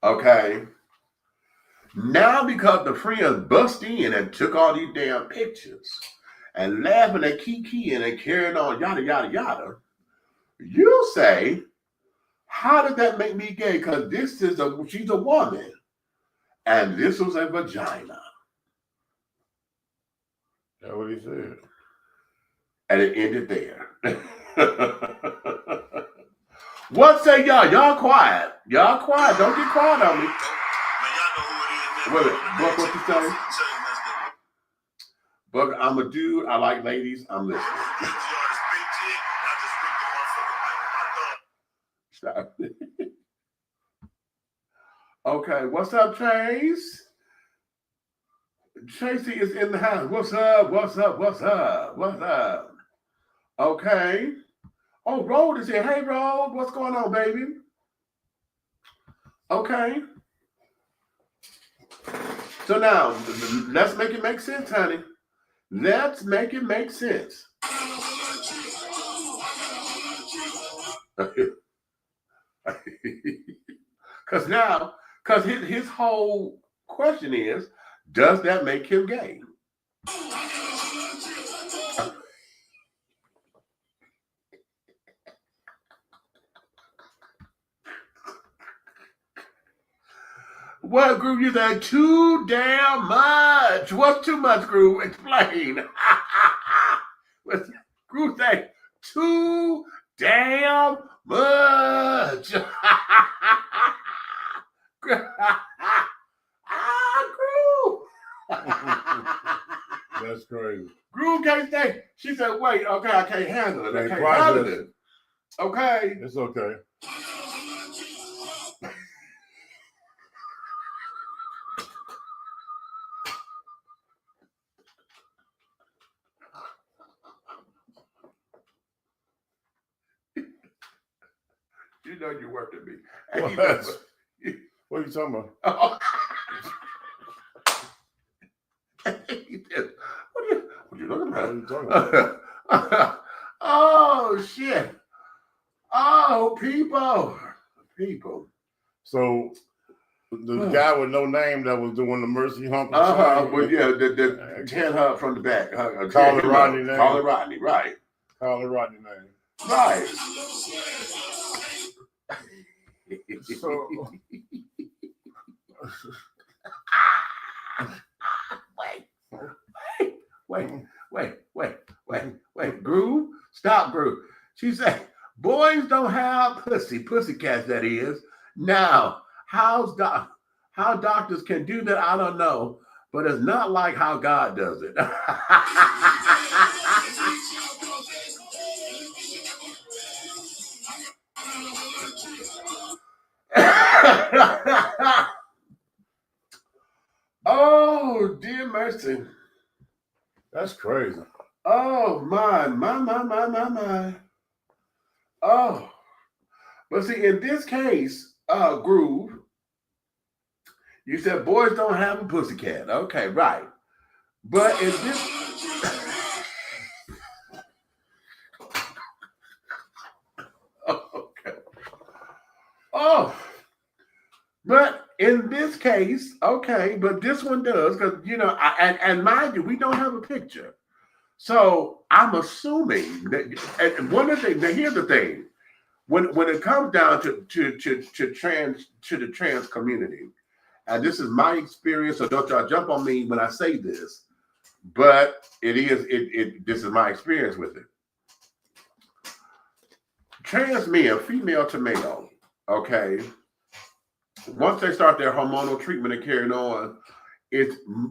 Okay. Now because the friends bust in and took all these damn pictures and laughing at Kiki and carrying on yada, yada, yada, you say, how did that make me gay? Because she's a woman and this was a vagina. That's what he said. And it ended there. What say y'all? Y'all quiet. Y'all quiet. Don't get quiet on me. Wait, Buck, what you say? Buck, I'm a dude. I like ladies. I'm listening. Stop. Okay, what's up, Chase? Tracy is in the house. What's up? What's up? What's up? What's up? Okay. Oh, Road is here. Hey, Road. What's going on, baby? Okay. So now, let's make it make sense, honey. Let's make it make sense. Because his whole question is, does that make him gay? What, Groove? You said too damn much. What's too much, Groove? Explain. Groove say too damn much. Groove. That's crazy. Groove can't stay. She said, wait, okay, I can't handle it. I can't handle it. Okay. It's okay. You know you worked at me. What are you talking about? What are you looking at? What are you talking about? Oh, shit. Oh, people. So the guy with no name that was doing the mercy hump. Well, yeah, the 10 hub from the back. Call it Rodney name. Call it Rodney, right. Call it Rodney name. Right. So wait, Groove, stop, Groove. She said, boys don't have pussycats, that is. Now, how doctors can do that, I don't know, but it's not like how God does it. Oh, dear mercy. that's crazy. Oh, my. Oh. But see, in this case, Groove, you said boys don't have a pussycat. Okay, right. But in this... Oh, but in this case, okay, but this one does because and mind you, we don't have a picture, so I'm assuming that. And one of the things. Now, here's the thing: when it comes down to the trans community, and this is my experience, so don't y'all jump on me when I say this, but this is my experience with it. Trans men, female to male, okay. Once they start their hormonal treatment and carrying on,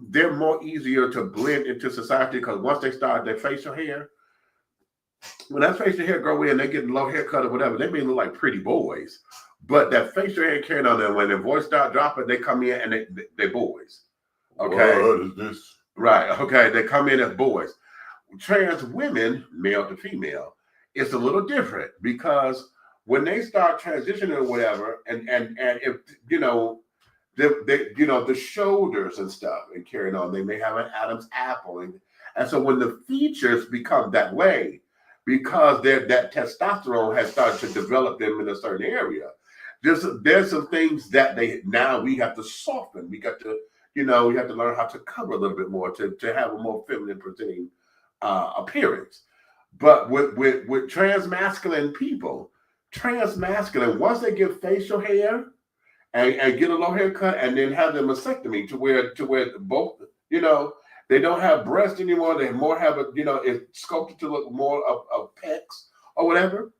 they're more easier to blend into society because once they start their facial hair, when that facial hair grow in, they get low haircut or whatever, they may look like pretty boys. But that facial hair carrying on them, when their voice start dropping, they come in and they boys. Okay. What is this? Right. Okay. They come in as boys. Trans women, male to female, it's a little different because when they start transitioning or whatever, and if the shoulders and stuff and carrying on, they may have an Adam's apple, and so when the features become that way, because that testosterone has started to develop them in a certain area, there's some things that we have to soften. We got to we have to learn how to cover a little bit more to have a more feminine presenting appearance. But with transmasculine people. Transmasculine, once they get facial hair and get a low haircut and then have the mastectomy to where both, they don't have breasts anymore. They more have it's sculpted to look more of pecs or whatever.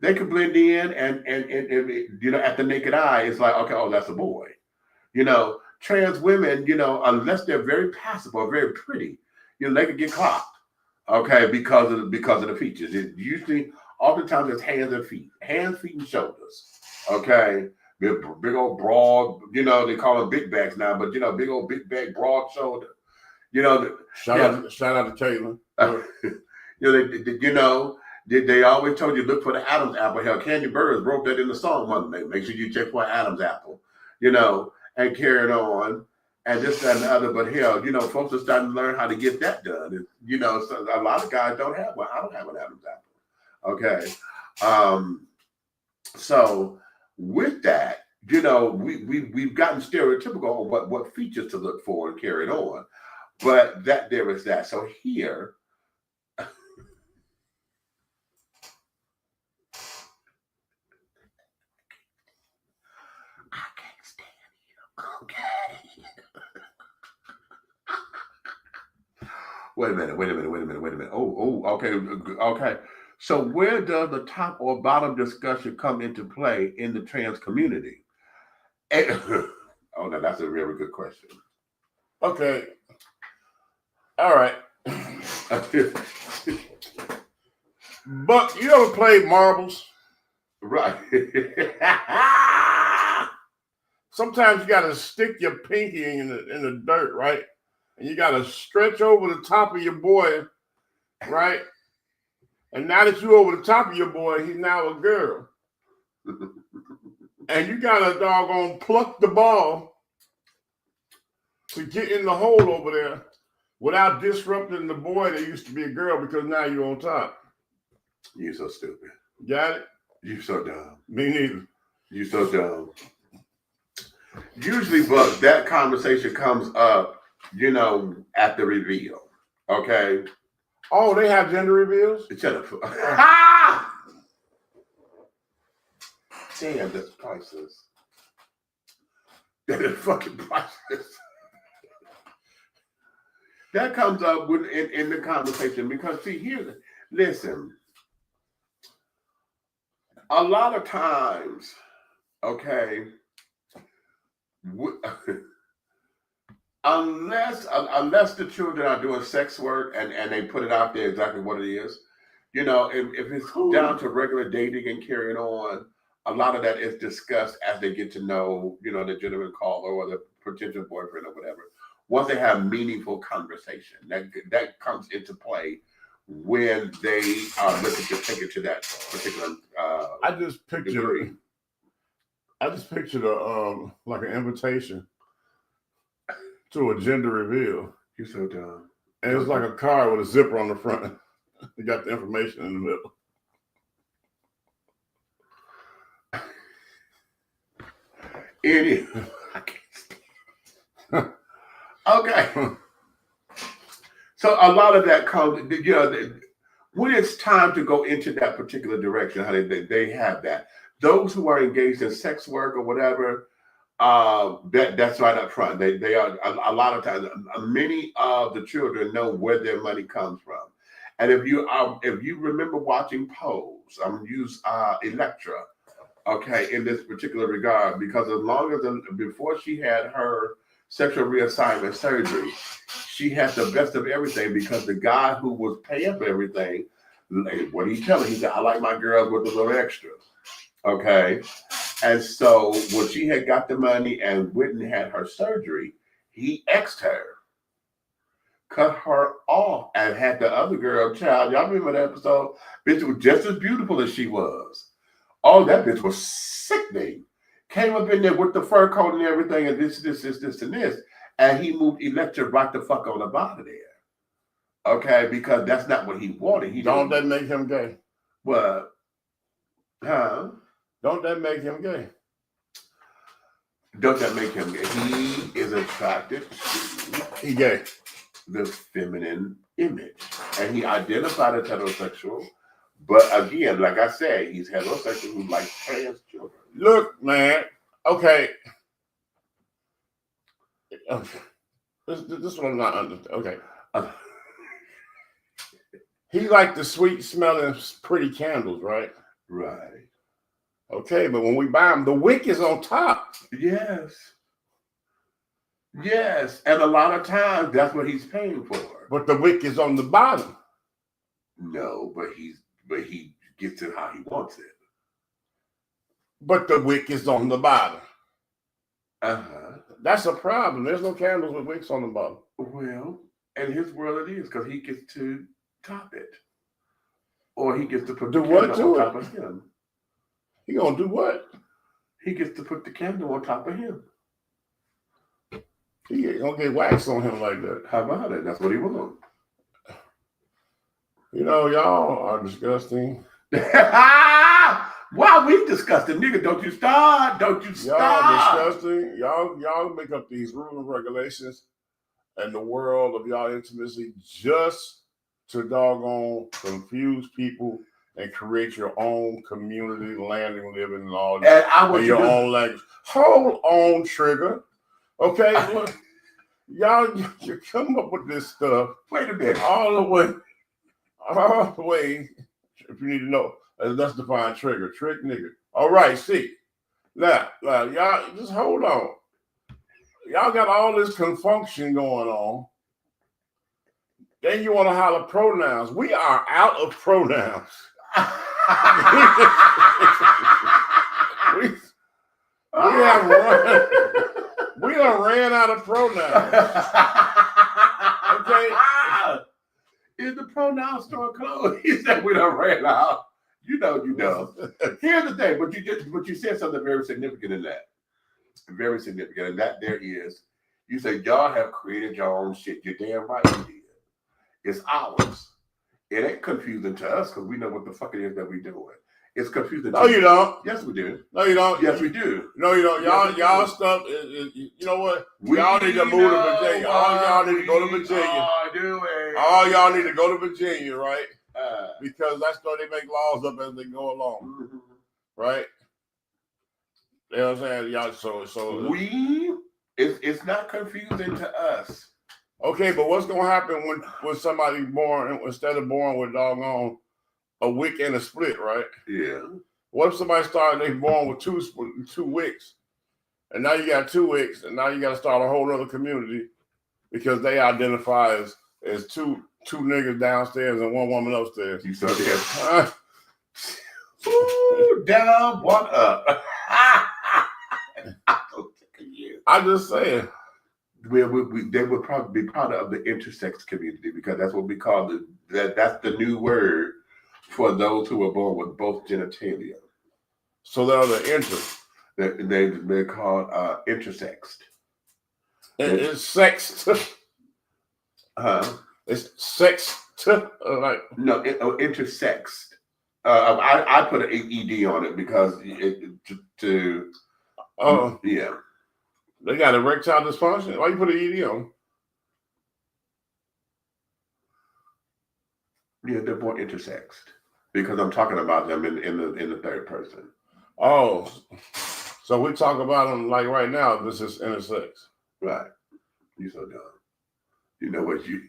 They can blend in and at the naked eye, it's like, okay, oh, that's a boy. Trans women, unless they're very passive or very pretty, they could get clocked, okay, because of the features. It usually. Oftentimes it's hands, feet, and shoulders. Okay, big old broad. They call them big backs now, but big old big back, broad shoulder. Shout out to Taylor. They always told you look for the Adam's apple. Hell, Candy Burrs wrote that in the song one day. Make sure you check for Adam's apple. And carrying on. And this, that, and the other, but hell, folks are starting to learn how to get that done. And, so a lot of guys don't have one. I don't have an Adam's apple. Okay. So with that, we've gotten stereotypical on what features to look for and carry it on. But there is that. So here, I can't stand you. Okay. Wait a minute. Oh, okay. So where does the top or bottom discussion come into play in the trans community? Oh, no, that's a very good question. Okay. All right. But you ever played marbles? Right. Sometimes you got to stick your pinky in the dirt, right? And you got to stretch over the top of your boy, right? And now that you're over the top of your boy, he's now a girl. And you got to doggone pluck the ball to get in the hole over there without disrupting the boy that used to be a girl because now you're on top. You're so stupid. Got it? You're so dumb. Me neither. You're so dumb. Usually, but that conversation comes up, at the reveal. Okay? Oh, they have gender reveals? Shut up. Damn, that's priceless. That is fucking priceless. That comes up in the conversation because, see, listen, a lot of times, okay, unless the children are doing sex work and they put it out there exactly what it is, if it's down to regular dating and carrying on, a lot of that is discussed as they get to know, the gentleman caller or the potential boyfriend or whatever. Once they have meaningful conversation, that comes into play when they are looking to take it to that particular. I just pictured like an invitation to a gender reveal. You're so dumb. And it's like a car with a zipper on the front. You got the information in the middle. It is. I can't stand. Okay. So a lot of that comes, you know, when it's time to go into that particular direction, honey, they have that. Those who are engaged in sex work or whatever, that's right up front. They are a lot of times. Many of the children know where their money comes from, and if you remember watching Pose, I'm gonna use Electra, okay, in this particular regard, because as long as before she had her sexual reassignment surgery, she had the best of everything because the guy who was paying for everything, what did he tell her? He said, "I like my girls with a little extra." Okay. And so when she had got the money and went and had her surgery, he exed her, cut her off, and had the other girl, child. Y'all remember that episode? Bitch was just as beautiful as she was. Oh, that bitch was sickening. Came up in there with the fur coat and everything, and this, and this. And he moved Electra right the fuck on up out of there. Okay, because that's not what he wanted. Don't that make him gay? What? Huh? Don't that make him gay? Don't that make him gay? He is attracted to He gay. the feminine image. And he identified as heterosexual. But again, like I said, he's heterosexual who likes trans children. Look, man. Okay. This one I'm not understanding. Okay. He liked the sweet smelling, pretty candles, right? Right. Okay, but when we buy them, the wick is on top. Yes. Yes. And a lot of times that's what he's paying for. But the wick is on the bottom. No, but he gets it how he wants it. But the wick is on the bottom. Uh-huh. That's a problem. There's no candles with wicks on the bottom. Well, in his world it is, because he gets to top it. Or he gets to put Do the what candle to on it? top of him. He gonna do what? He gets to put the candle on top of him. He gonna get wax on him like that. How about it? That's what he wants. You know, y'all are disgusting. Why we disgusting? Nigga, don't you start. Don't you start. Y'all disgusting. Y'all make up these rules and regulations and the world of y'all intimacy just to doggone confuse people and create your own community, landing, living, and all that. And your own language. Hold on, Trigger. Okay? Y'all, you come up with this stuff. Wait a minute. All the way, if you need to know, let's define Trigger. Trick nigga. All right, see. Now, y'all, just hold on. Y'all got all this confunction going on. Then you want to holler pronouns. We are out of pronouns. we done ran out of pronouns. Okay? Is the pronoun store closed? He said we done ran out. You know. Here's the thing, but you said something very significant in that. Very significant. And that there is, you say y'all have created your own shit. You're damn right you did. It's ours. It ain't confusing to us because we know what the fuck it is that we're doing. It's confusing. No, you don't. Yes, we do. No, you don't. Yes, we do. No, you don't. Y'all stuff. You know what? Y'all need to move to Virginia. All y'all need to go to Virginia. All y'all need to go to Virginia, right? Because that's where they make laws up as they go along, right? You know what I'm saying? Y'all. So it's not confusing to us. Okay, but what's gonna happen when somebody born instead of born with doggone a wick and a split, right? Yeah. What if somebody they born with two wicks, and now you got two wicks, and now you got to start a whole other community because they identify as two niggas downstairs and one woman upstairs. You saw that? Ooh, down, one up. I'm just saying. They would probably be part of the intersex community because that's what we call that's the new word for those who are born with both genitalia. So they're the inter. They're called intersexed. It's sexed. It's sexed. Like no, intersexed. I put an ED on it because Oh, Yeah. they got erectile dysfunction. Why you put an ED on? Yeah, they're more intersexed because I'm talking about them in the third person. Oh, so we talk about them like right now. This is intersex. Right. You so dumb. You know what you?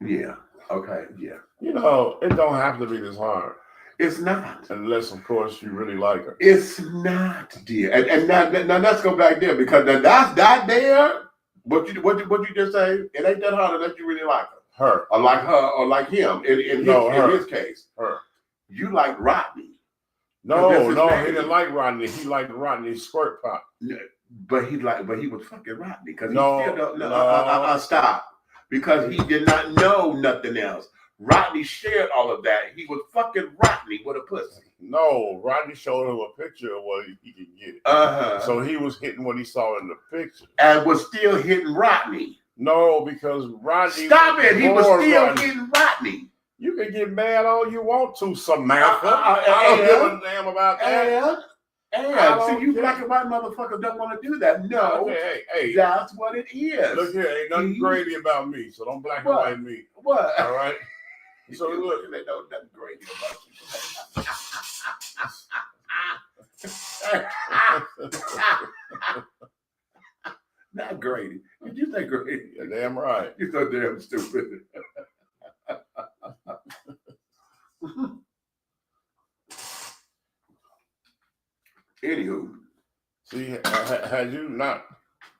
Yeah. Okay. Yeah. You know, it don't have to be this hard. It's not. Unless, of course, you really like her. It's not, dear. And now let's go back there because that's that there. What you just say? It ain't that hard unless you really like her, or like her, or like him. In his case, her. You like Rodney. No, he didn't like Rodney. He liked Rodney's squirt pop. But he was fucking Rodney because he No, still don't stop because he did not know nothing else. Rodney shared all of that. He was fucking Rodney with a pussy. No, Rodney showed him a picture of what he could get. So he was hitting what he saw in the picture. And was still hitting Rodney. No, because Rodney. Stop it. He was still hitting Rodney. You can get mad all you want to, Samantha. I don't give a damn about that. And see, you black and white motherfuckers don't want to do that. No, hey, that's what it is. Look here, ain't nothing Grady about me, so don't black and white me. What? All right. So look, they know nothing Grady about you. Not Grady. Did you say Grady? You're damn right. You're so damn stupid. Anywho, see, had you not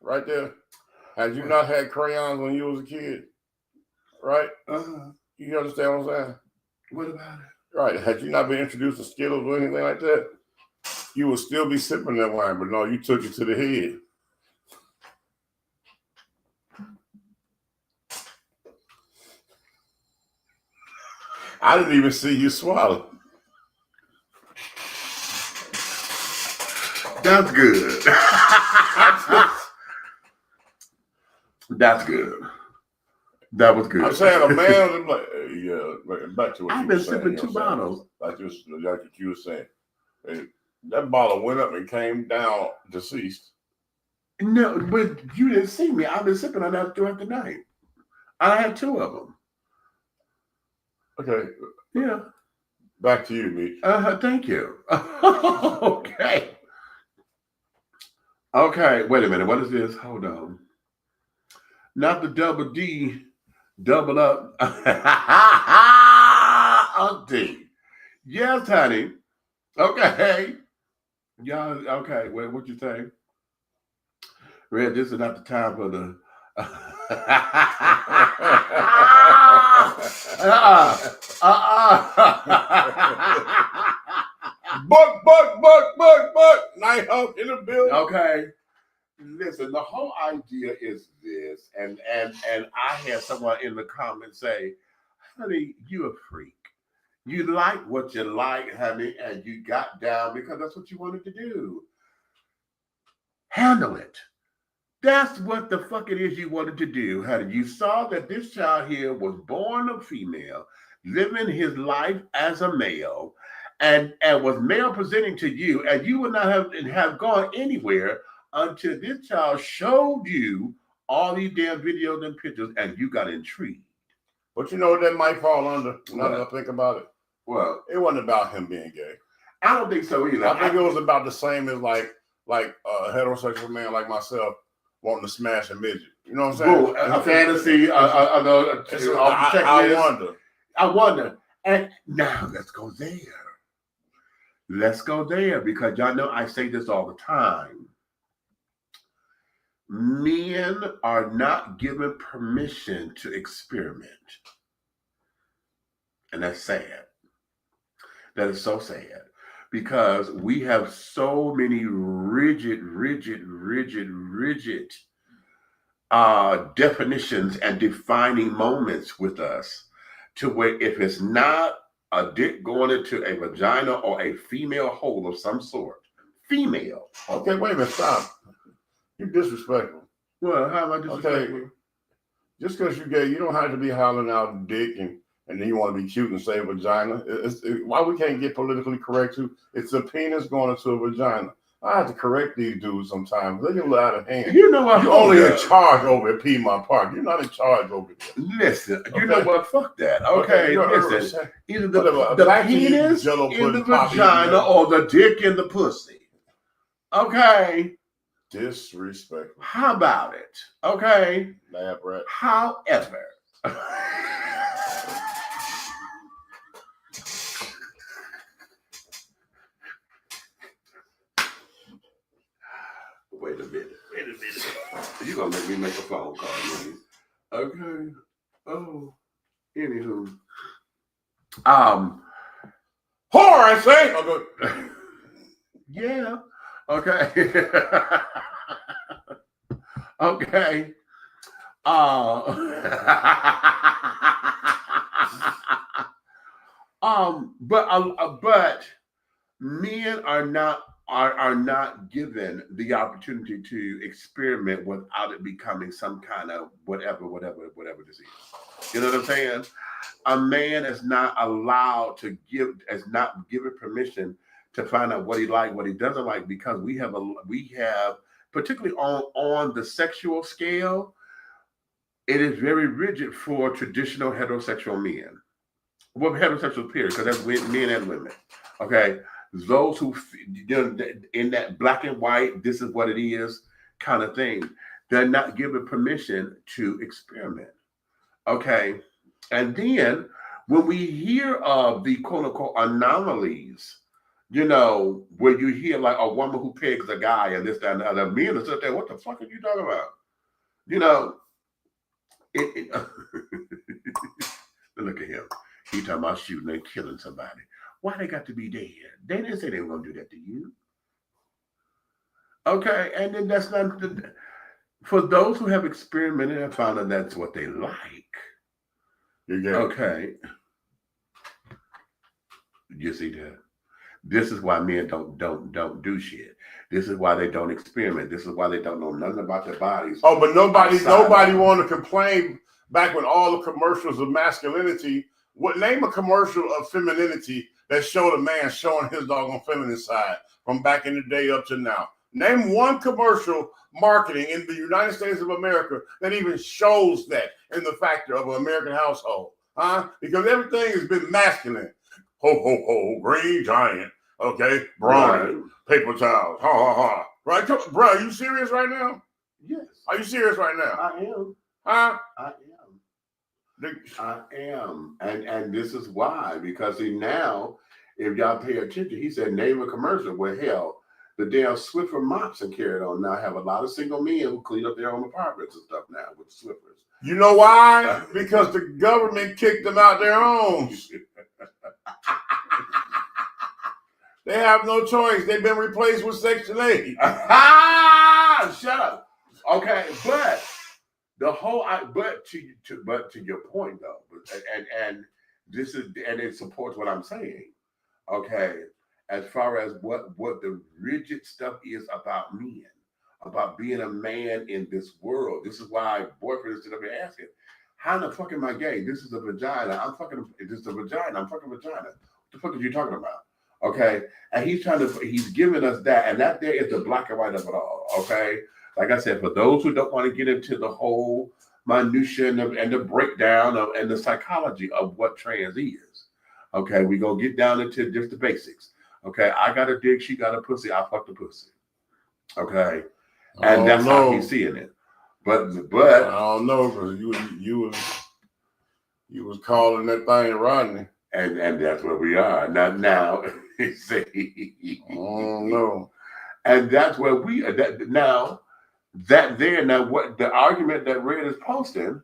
right there, had you not had crayons when you was a kid, right? You understand what I'm saying? What about it? Right. Had you not been introduced to Skittles or anything like that, you would still be sipping that wine, but no, you took it to the head. I didn't even see you swallow. That's good. That's good. That was good. I'm saying a man, like, yeah, back to what I've you been were saying, sipping 2 bottles. Like what you were saying. That bottle went up and came down deceased. No, but you didn't see me. I've been sipping on that throughout the night. I had 2 of them. Okay. Yeah. Back to you, Meech. Thank you. Okay. Okay, wait a minute. What is this? Hold on. Not the double D, double up. D. Yes, honey. Okay. Y'all, okay. Wait, what you say? Red, this is not the time for the Buck. Nighthawk in the building. Okay. Listen, the whole idea is this, and I had someone in the comments say, honey, you a freak. You like what you like, honey, and you got down because that's what you wanted to do. Handle it. That's what the fuck it is you wanted to do, honey. You saw that this child here was born a female, living his life as a male, and was male presenting to you, and you would not have gone anywhere until this child showed you all these damn videos and pictures, and you got intrigued. But you know what that might fall under? Now that I think about it. Well, it wasn't about him being gay. I don't think so either. I think it was about the same as like a heterosexual man like myself wanting to smash a midget. You know what I'm saying? A fantasy. I wonder. And now let's go there. Let's go there because y'all know I say this all the time. Men are not given permission to experiment. And that's sad. That is so sad because we have so many rigid definitions and defining moments with us to where if it's not a dick going into a vagina or a female hole of some sort, female. Okay, wait a minute, stop. You're disrespectful. Well, how am I disrespectful? Okay. Just because you're gay, you don't have to be hollering out dick and and then you want to be cute and say vagina. Why we can't get politically correct too? It's a penis going into a vagina. I have to correct these dudes sometimes. They get a little out of hand. You know what? You only in charge over at Piedmont Park. You're not in charge over there. Listen, Okay. You know what? Fuck that. Okay, listen. Either the Back to you, penis Jell-O in the pudding poppy, vagina or the dick in the pussy. Okay. Disrespectful. How about it? Okay. Lab rat. However. Wait a minute. You're going to make me make a phone call, man. Okay. Oh. Anywho. Whore, I say. Oh, good. Yeah. Okay. Okay. But men are not given the opportunity to experiment without it becoming some kind of whatever disease. You know what I'm saying? A man is not allowed to is not given permission to find out what he likes, what he doesn't like, because we have particularly on the sexual scale, it is very rigid for traditional heterosexual men. Well, heterosexual period, because that's men and women. Okay, those who in that black and white, this is what it is kind of thing, they're not given permission to experiment. Okay, and then when we hear of the quote unquote anomalies, you know, where you hear like a woman who pegs a guy and this, that, and the other, men are sitting there, what the fuck are you talking about? You know, look at him. He talking about shooting and killing somebody. Why they got to be dead? They didn't say they were going to do that to you. Okay, and then that's not for those who have experimented and found that that's what they like. Okay. You see that? This is why men don't do shit. This is why they don't experiment. This is why they don't know nothing about their bodies. Oh, but nobody wanted to complain back when all the commercials of masculinity. Name a commercial of femininity that showed a man showing his doggone feminine side from back in the day up to now. Name one commercial marketing in the United States of America that even shows that in the factor of an American household, huh? Because everything has been masculine. Ho, ho, ho, green giant, okay, brawny, paper towels, ha, ha, ha. Right, bro, are you serious right now? Yes. Are you serious right now? I am. Huh? I am. And this is why, because see now, if y'all pay attention, he said name a commercial. Well, hell, the damn Swiffer mops and carried on now have a lot of single men who clean up their own apartments and stuff now with Swiffers. You know why? Because the government kicked them out their homes. They have no choice. They've been replaced with Section 8. Shut up. Okay, but the whole, but to your point though, and this is, and it supports what I'm saying. Okay, as far as what the rigid stuff is about men, about being a man in this world. This is why boyfriends sit up here asking, how the fuck am I gay? This is a vagina. This is a vagina. I'm fucking vagina. What the fuck are you talking about? Okay, and he's giving us that, and that there is the black and white of it all. Okay, like I said, for those who don't want to get into the whole minutia and the breakdown and the psychology of what trans is, okay, we gonna get down into just the basics. Okay, I got a dick, she got a pussy, I fuck the pussy. Okay, and that's how he's seeing it. But I don't know, because you was calling that thing Rodney, and that's where we are now. See, oh no, and that's where we are. Now what the argument that Red is posting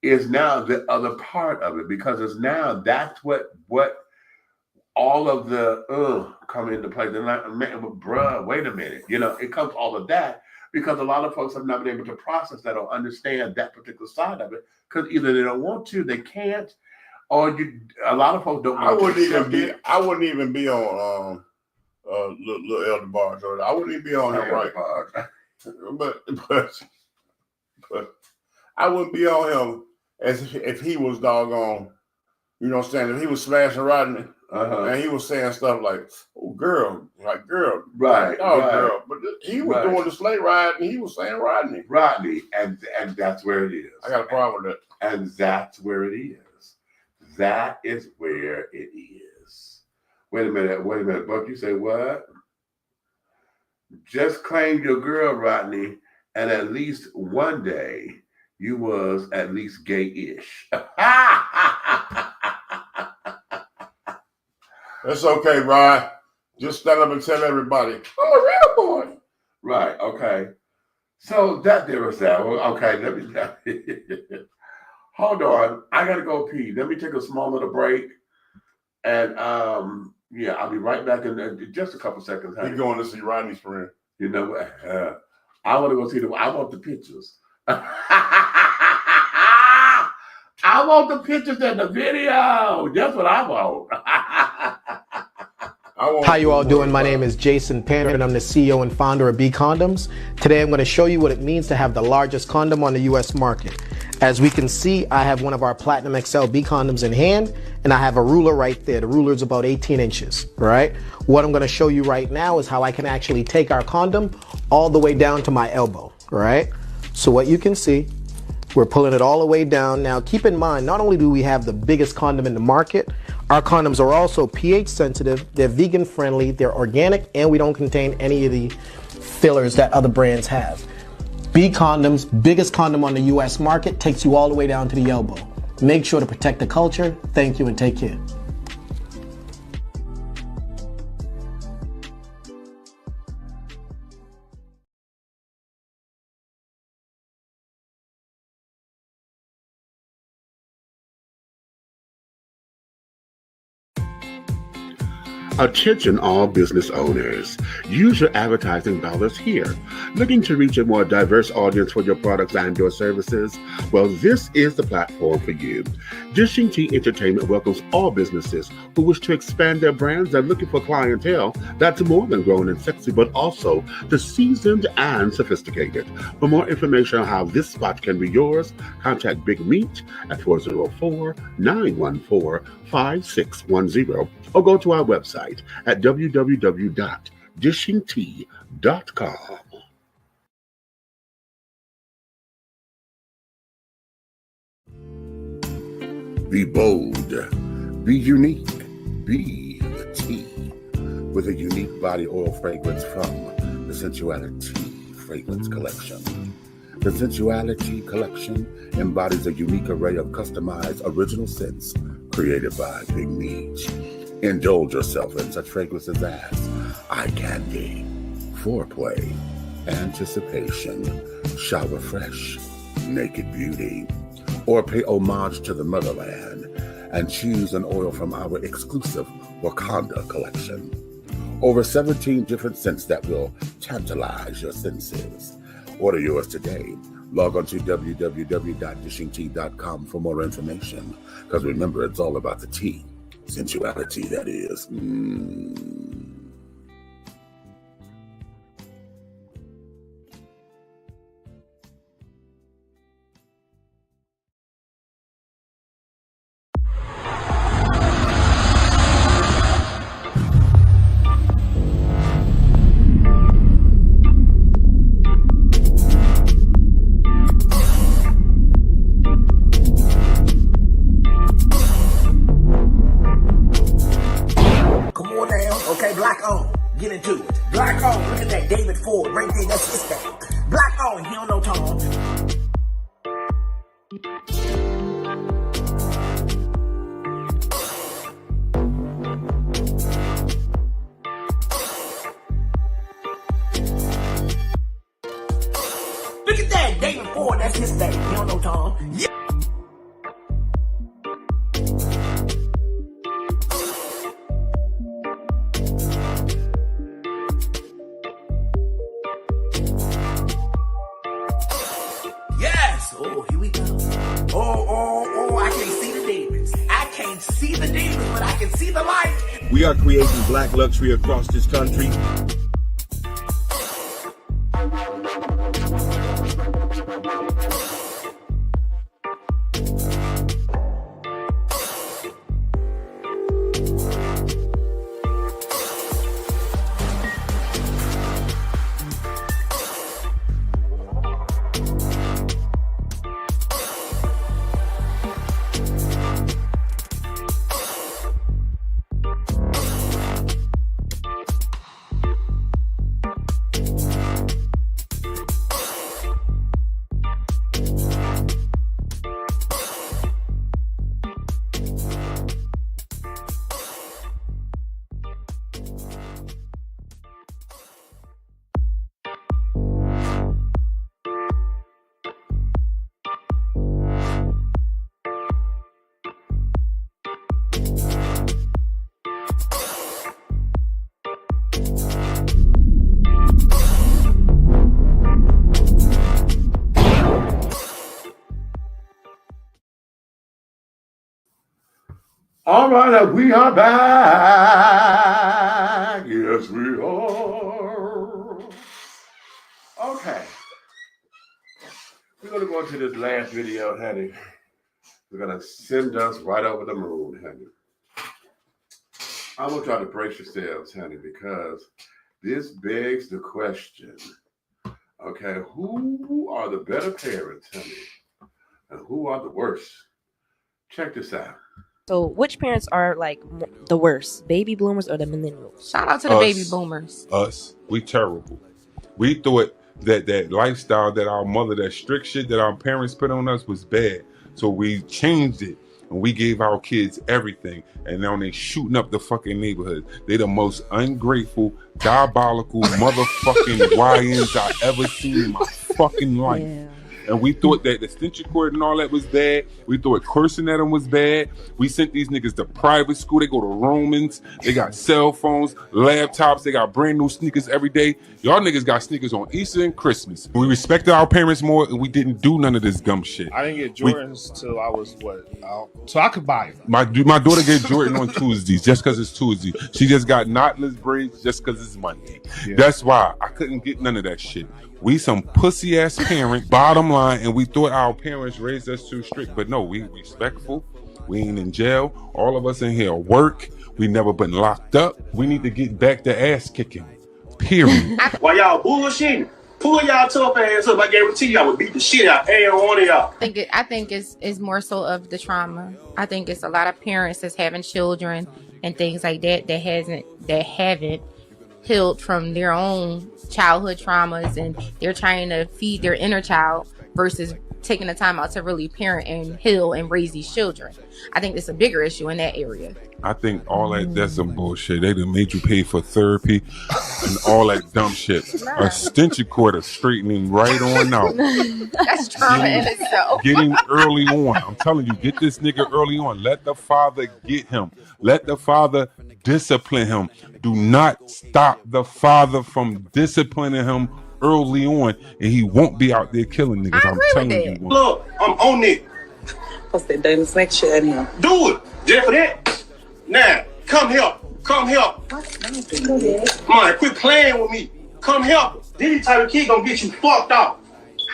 is now the other part of it, because it's now that's what all of the come into play. They're like, man, bruh, wait a minute, it comes all of that because a lot of folks have not been able to process that or understand that particular side of it, because either they don't want to, they can't, or a lot of folks don't want to. I wouldn't even be on little Elder Barge. I wouldn't even be on him, right? But I wouldn't be on him as if he was doggone You know what I'm saying? And he was smashing Rodney. Uh-huh. And he was saying stuff like, oh, girl, like, girl. Right, Oh, right. girl. But he was doing the sleigh ride, and he was saying Rodney. Rodney, and that's where it is. I got a problem with that. And that's where it is. That is where it is. Wait a minute, Buck, you say what? Just claim your girl, Rodney, and at least one day you was at least gay-ish. That's okay, Rod. Just stand up and tell everybody, I'm a real boy. Right, okay. So there was that. Well, okay, let me hold on. I gotta go pee. Let me take a small little break. And yeah, I'll be right back in just a couple seconds. He's going to see Rodney's friend. You know what? I want to go see I want the pictures. I want the pictures and the video. That's what I want. How you all doing? My name is Jason Panner, and I'm the CEO and founder of B Condoms. Today I'm going to show you what it means to have the largest condom on the US market. As we can see, I have one of our Platinum XL B condoms in hand, and I have a ruler right there. The ruler is about 18 inches, right? What I'm going to show you right now is how I can actually take our condom all the way down to my elbow, right? So what you can see, we're pulling it all the way down. Now keep in mind, not only do we have the biggest condom in the market, our condoms are also pH sensitive, they're vegan friendly, they're organic, and we don't contain any of the fillers that other brands have. B Condoms, biggest condom on the US market, takes you all the way down to the elbow. Make sure to protect the culture. Thank you and take care. Attention all business owners. Use your advertising dollars here. Looking to reach a more diverse audience for your products and your services? Well, this is the platform for you. Dishing Tea Entertainment welcomes all businesses who wish to expand their brands and looking for clientele that's more than grown and sexy, but also the seasoned and sophisticated. For more information on how this spot can be yours, contact Big Meat at 404-914-5610 or go to our website at www.dishingtea.com. Be bold, be unique, be the tea with a unique body oil fragrance from the Sensuality Fragrance Collection. The Sensuality Collection embodies a unique array of customized original scents created by Big Meat. Indulge yourself in such fragrances as eye candy, foreplay, anticipation, shower fresh, naked beauty, or pay homage to the motherland and choose an oil from our exclusive Wakanda collection. Over 17 different scents that will tantalize your senses. Order yours today. Log on to www.dishingtea.com for more information. Because remember, it's all about the tea. Sensuality, that is. Black on, get into it. Black on, look at that David Ford right there, that's his thing. Black on, he don't know Tom. Look at that David Ford, that's his thing. He don't know Tom. Yeah. Oh, here we go. Oh, I can't see the demons. I can't see the demons, but I can see the light. We are creating black luxury across this country. All right, we are back. Yes, we are. Okay. We're going to go into this last video, honey. We're going to send us right over the moon, honey. I want y'all to brace yourselves, honey, because this begs the question, okay, who are the better parents, honey, and who are the worst? Check this out. So, which parents are like the worst, baby boomers or the millennials? Shout out to the baby boomers. Us, we terrible. We thought that lifestyle that our mother, that strict shit that our parents put on us was bad. So we changed it and we gave our kids everything. And now they shooting up the fucking neighborhood. They the most ungrateful, diabolical motherfucking YNs I ever seen in my fucking life. Yeah. And we thought that the extension cord and all that was bad. We thought cursing at them was bad. We sent these niggas to private school. They go to Romans. They got cell phones, laptops. They got brand new sneakers every day. Y'all niggas got sneakers on Easter and Christmas. We respected our parents more, and we didn't do none of this dumb shit. I didn't get Jordans till I was so I could buy them. My daughter get Jordan on Tuesdays just because it's Tuesday. She just got knotless braids just because it's Monday. Yeah. That's why I couldn't get none of that shit. We some pussy ass parent, bottom line, and we thought our parents raised us too strict. But no, we respectful. We ain't in jail. All of us in here work. We never been locked up. We need to get back to ass kicking. Period. While y'all bullshitting, pull y'all tough ass up. I guarantee y'all would beat the shit out of every one of y'all. I think it's more so of the trauma. I think it's a lot of parents that's having children and things like that haven't healed from their own childhood traumas, and they're trying to feed their inner child versus taking the time out to really parent and heal and raise these children. I think it's a bigger issue in that area. I think all that's some bullshit. They done made you pay for therapy and all that dumb shit. A extension cord is straightening right on out. That's trauma in itself. Getting early on. I'm telling you, get this nigga early on. Let the father get him. Let the father discipline him. Do not stop the father from disciplining him early on, and he won't be out there killing niggas. I'm telling you. Look, I'm on it. What's that damn snack shit in here? Do it. Just for that. Now, come help. Come help. Man, quit playing with me. Come help. These type of kid gonna get you fucked up.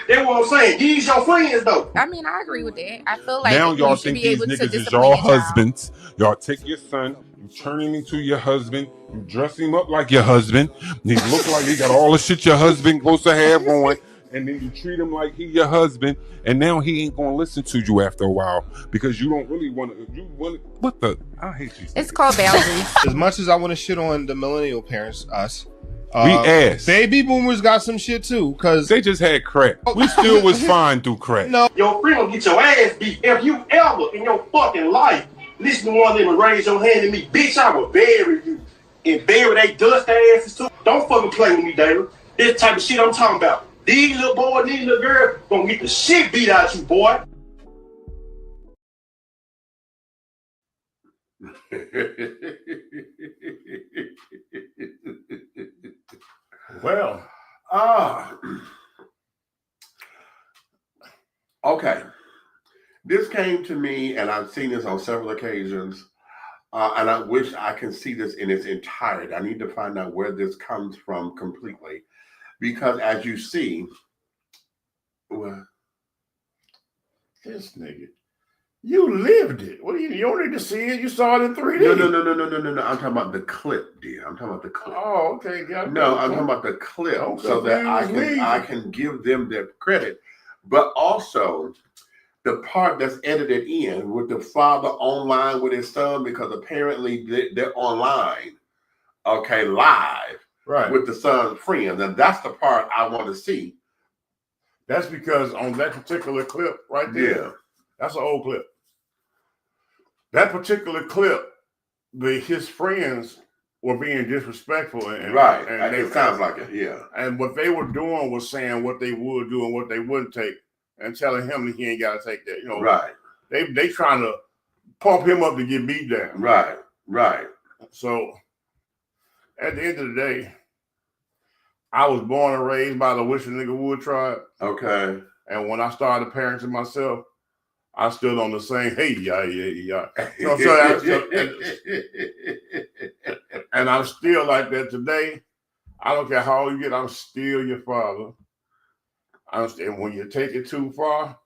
That's what I'm saying. These your friends though. I mean, I agree with that. I feel like now y'all think these niggas is y'all husbands. Y'all take your son, you turn him into your husband, you dress him up like your husband. He look like he got all the shit your husband supposed to have on, and then you treat him like he your husband, and now he ain't gonna listen to you after a while because you don't really want to. You want what the? I hate you. It's called boundaries. As much as I want to shit on the millennial parents, us. We ass. Baby boomers got some shit too, cause they just had crack. We still was fine through crack. No, your friend will get your ass beat if you ever in your fucking life listen to one of them and raise your hand at me, bitch. I will bury you and bury they dust asses too. Don't fucking play with me, David. This type of shit I'm talking about. These little boys, these little girls gonna get the shit beat out you, boy. Well, okay. This came to me, and I've seen this on several occasions, and I wish I can see this in its entirety. I need to find out where this comes from completely, because as you see, well, this nigga, you lived it. What do you don't need to see it? You saw it in 3D. No. I'm talking about the clip, dear. I'm talking about the clip. Oh, okay. No, I'm talking about the clip, so that I can give them their credit, but also the part that's edited in with the father online with his son, because apparently they're online, okay, live, right, with the son's friends, and that's the part I want to see. That's because on that particular clip right there, yeah, that's an old clip. That particular clip, his friends were being disrespectful, and right, and it sounds like it, yeah. And what they were doing was saying what they would do and what they wouldn't take, and telling him that he ain't got to take that. You know, right? They trying to pump him up to get beat down. Right. So at the end of the day, I was born and raised by the Wish a Nigga Would tribe. Okay. And when I started parenting myself, I stood on the same, hey, yeah. And I'm still like that today. I don't care how old you get, I'm still your father. And when you take it too far,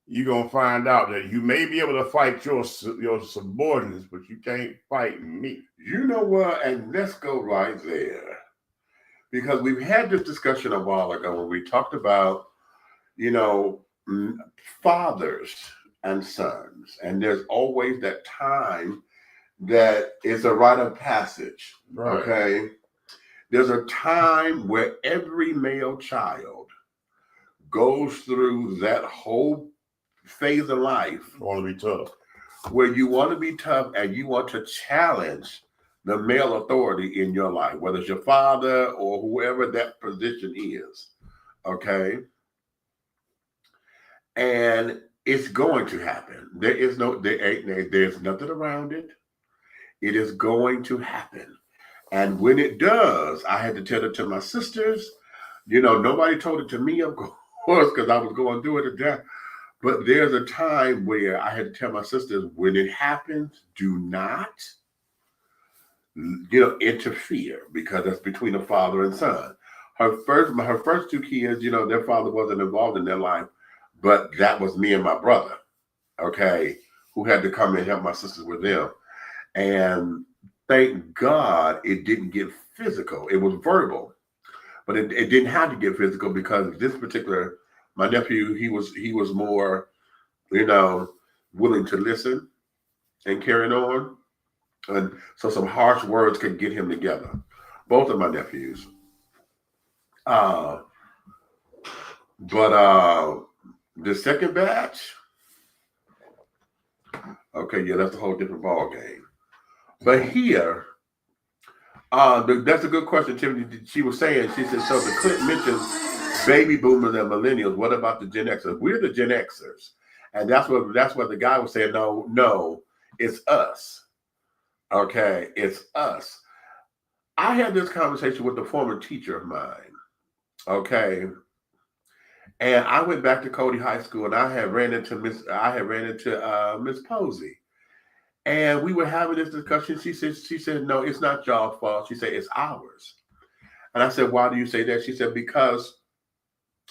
you're going to find out that you may be able to fight your subordinates, but you can't fight me. You know what? And let's go right there. Because we've had this discussion a while ago when we talked about, fathers and sons. And there's always that time that is a rite of passage. Right. Okay? There's a time where every male child goes through that whole phase of life. You want to be tough. Where you want to be tough and you want to challenge the male authority in your life, whether it's your father or whoever that position is. Okay? And it's going to happen. There's nothing around it. It is going to happen. And when it does, I had to tell it to my sisters. Nobody told it to me, of course, because I was going through it at that. But there's a time where I had to tell my sisters, when it happens, do not, interfere, because that's between a father and son. Her first two kids, their father wasn't involved in their life, but that was me and my brother, okay, who had to come and help my sisters with them. And thank God it didn't get physical. It was verbal, but it didn't have to get physical, because this particular, my nephew, he was more, willing to listen and carrying on. And so some harsh words could get him together. Both of my nephews. But the second batch, okay, yeah, that's a whole different ball game. But here, that's a good question, Tiffany. She was saying, she said, so the clip mentions baby boomers and millennials. What about the Gen Xers? We're the Gen Xers. And that's what the guy was saying. No, it's us. Okay, it's us. I had this conversation with a former teacher of mine. Okay. And I went back to Cody High School, and I had ran into Miss Posey. And we were having this discussion. She said, no, it's not y'all's fault. She said, it's ours. And I said, why do you say that? She said, because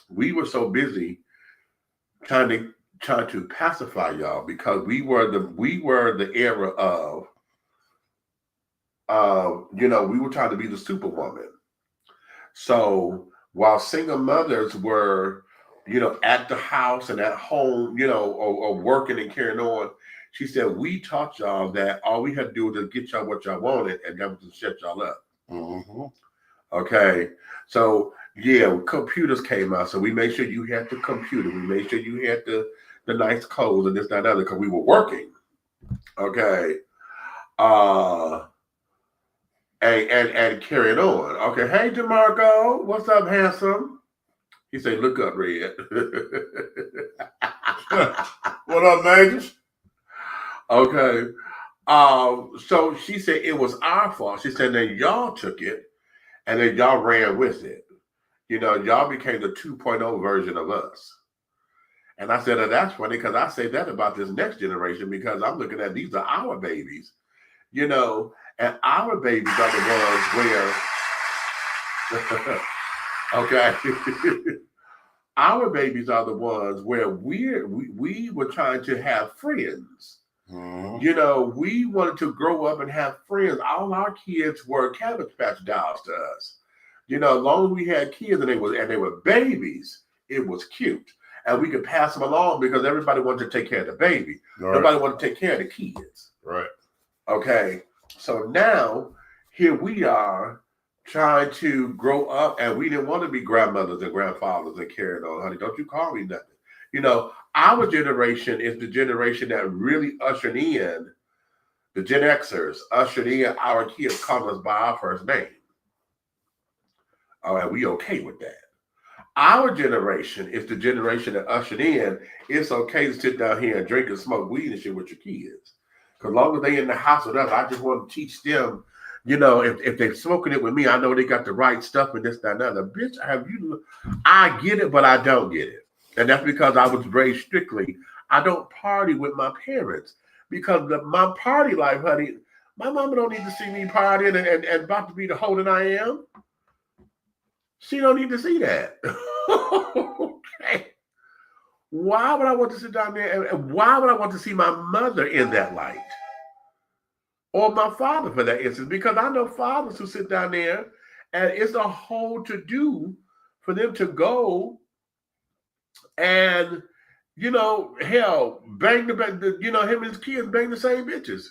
we were so busy trying to pacify y'all, because we were the era of, we were trying to be the superwoman. So while single mothers were, at the house and at home, or working and carrying on, she said, we taught y'all that all we had to do was just get y'all what y'all wanted, and that was to shut y'all up. Mm-hmm. Okay. So, yeah, computers came out. So we made sure you had the computer. We made sure you had the nice clothes and this, that, and other, because we were working. Okay. And carrying on. Okay. Hey, DeMarco. What's up, handsome? He said, look up, Red. What up, Majors? Okay. So she said it was our fault. She said that y'all took it and then y'all ran with it. Y'all became the 2.0 version of us. And I said, that's funny, because I say that about this next generation, because I'm looking at, these are our babies, and our babies are the ones where, okay, our babies are the ones where we were trying to have friends. Mm-hmm. We wanted to grow up and have friends. All our kids were Cabbage Patch dolls to us. As long as we had kids and they were babies, it was cute. And we could pass them along, because everybody wanted to take care of the baby. Right. Nobody wanted to take care of the kids. Right. Okay. So now here we are trying to grow up, and we didn't want to be grandmothers and grandfathers and carrying on, honey. Don't you call me nothing. Our generation is the generation that really ushered in, the Gen Xers ushered in our kids calling us by our first name. All right, we okay with that. Our generation is the generation that ushered in, it's okay to sit down here and drink and smoke weed and shit with your kids. Because as long as they in the house with us, I just want to teach them, if they're smoking it with me, I know they got the right stuff and this, that, and other. Bitch, I get it, but I don't get it. And that's because I was raised strictly. I don't party with my parents because my party life, honey, my mama don't need to see me partying and about to be the hoe that I am. She don't need to see that. Okay. Why would I want to sit down there and why would I want to see my mother in that light? Or my father for that instance? Because I know fathers who sit down there and it's a whole to-do for them to go and, hell, bang him and his kids bang the same bitches.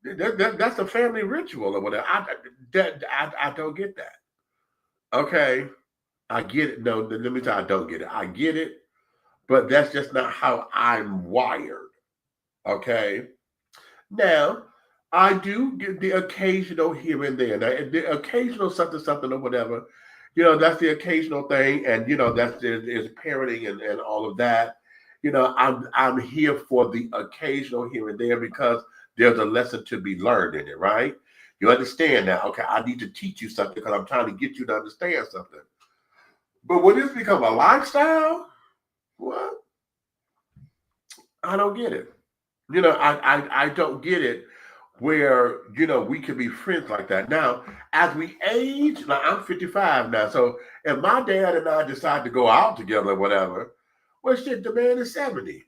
That's a family ritual or whatever. I don't get that. Okay. I get it. No, let me tell you, I don't get it. I get it, but that's just not how I'm wired. Okay. Now, I do get the occasional here and there. Now, the occasional something or whatever, that's the occasional thing. And, that's there's parenting and all of that. I'm here for the occasional here and there because there's a lesson to be learned in it, right? You understand now, okay, I need to teach you something because I'm trying to get you to understand something. But when it's become a lifestyle, what? I don't get it. I don't get it where, we can be friends like that. Now, as we age, now I'm 55 now, so if my dad and I decide to go out together or whatever, well, shit, the man is 70.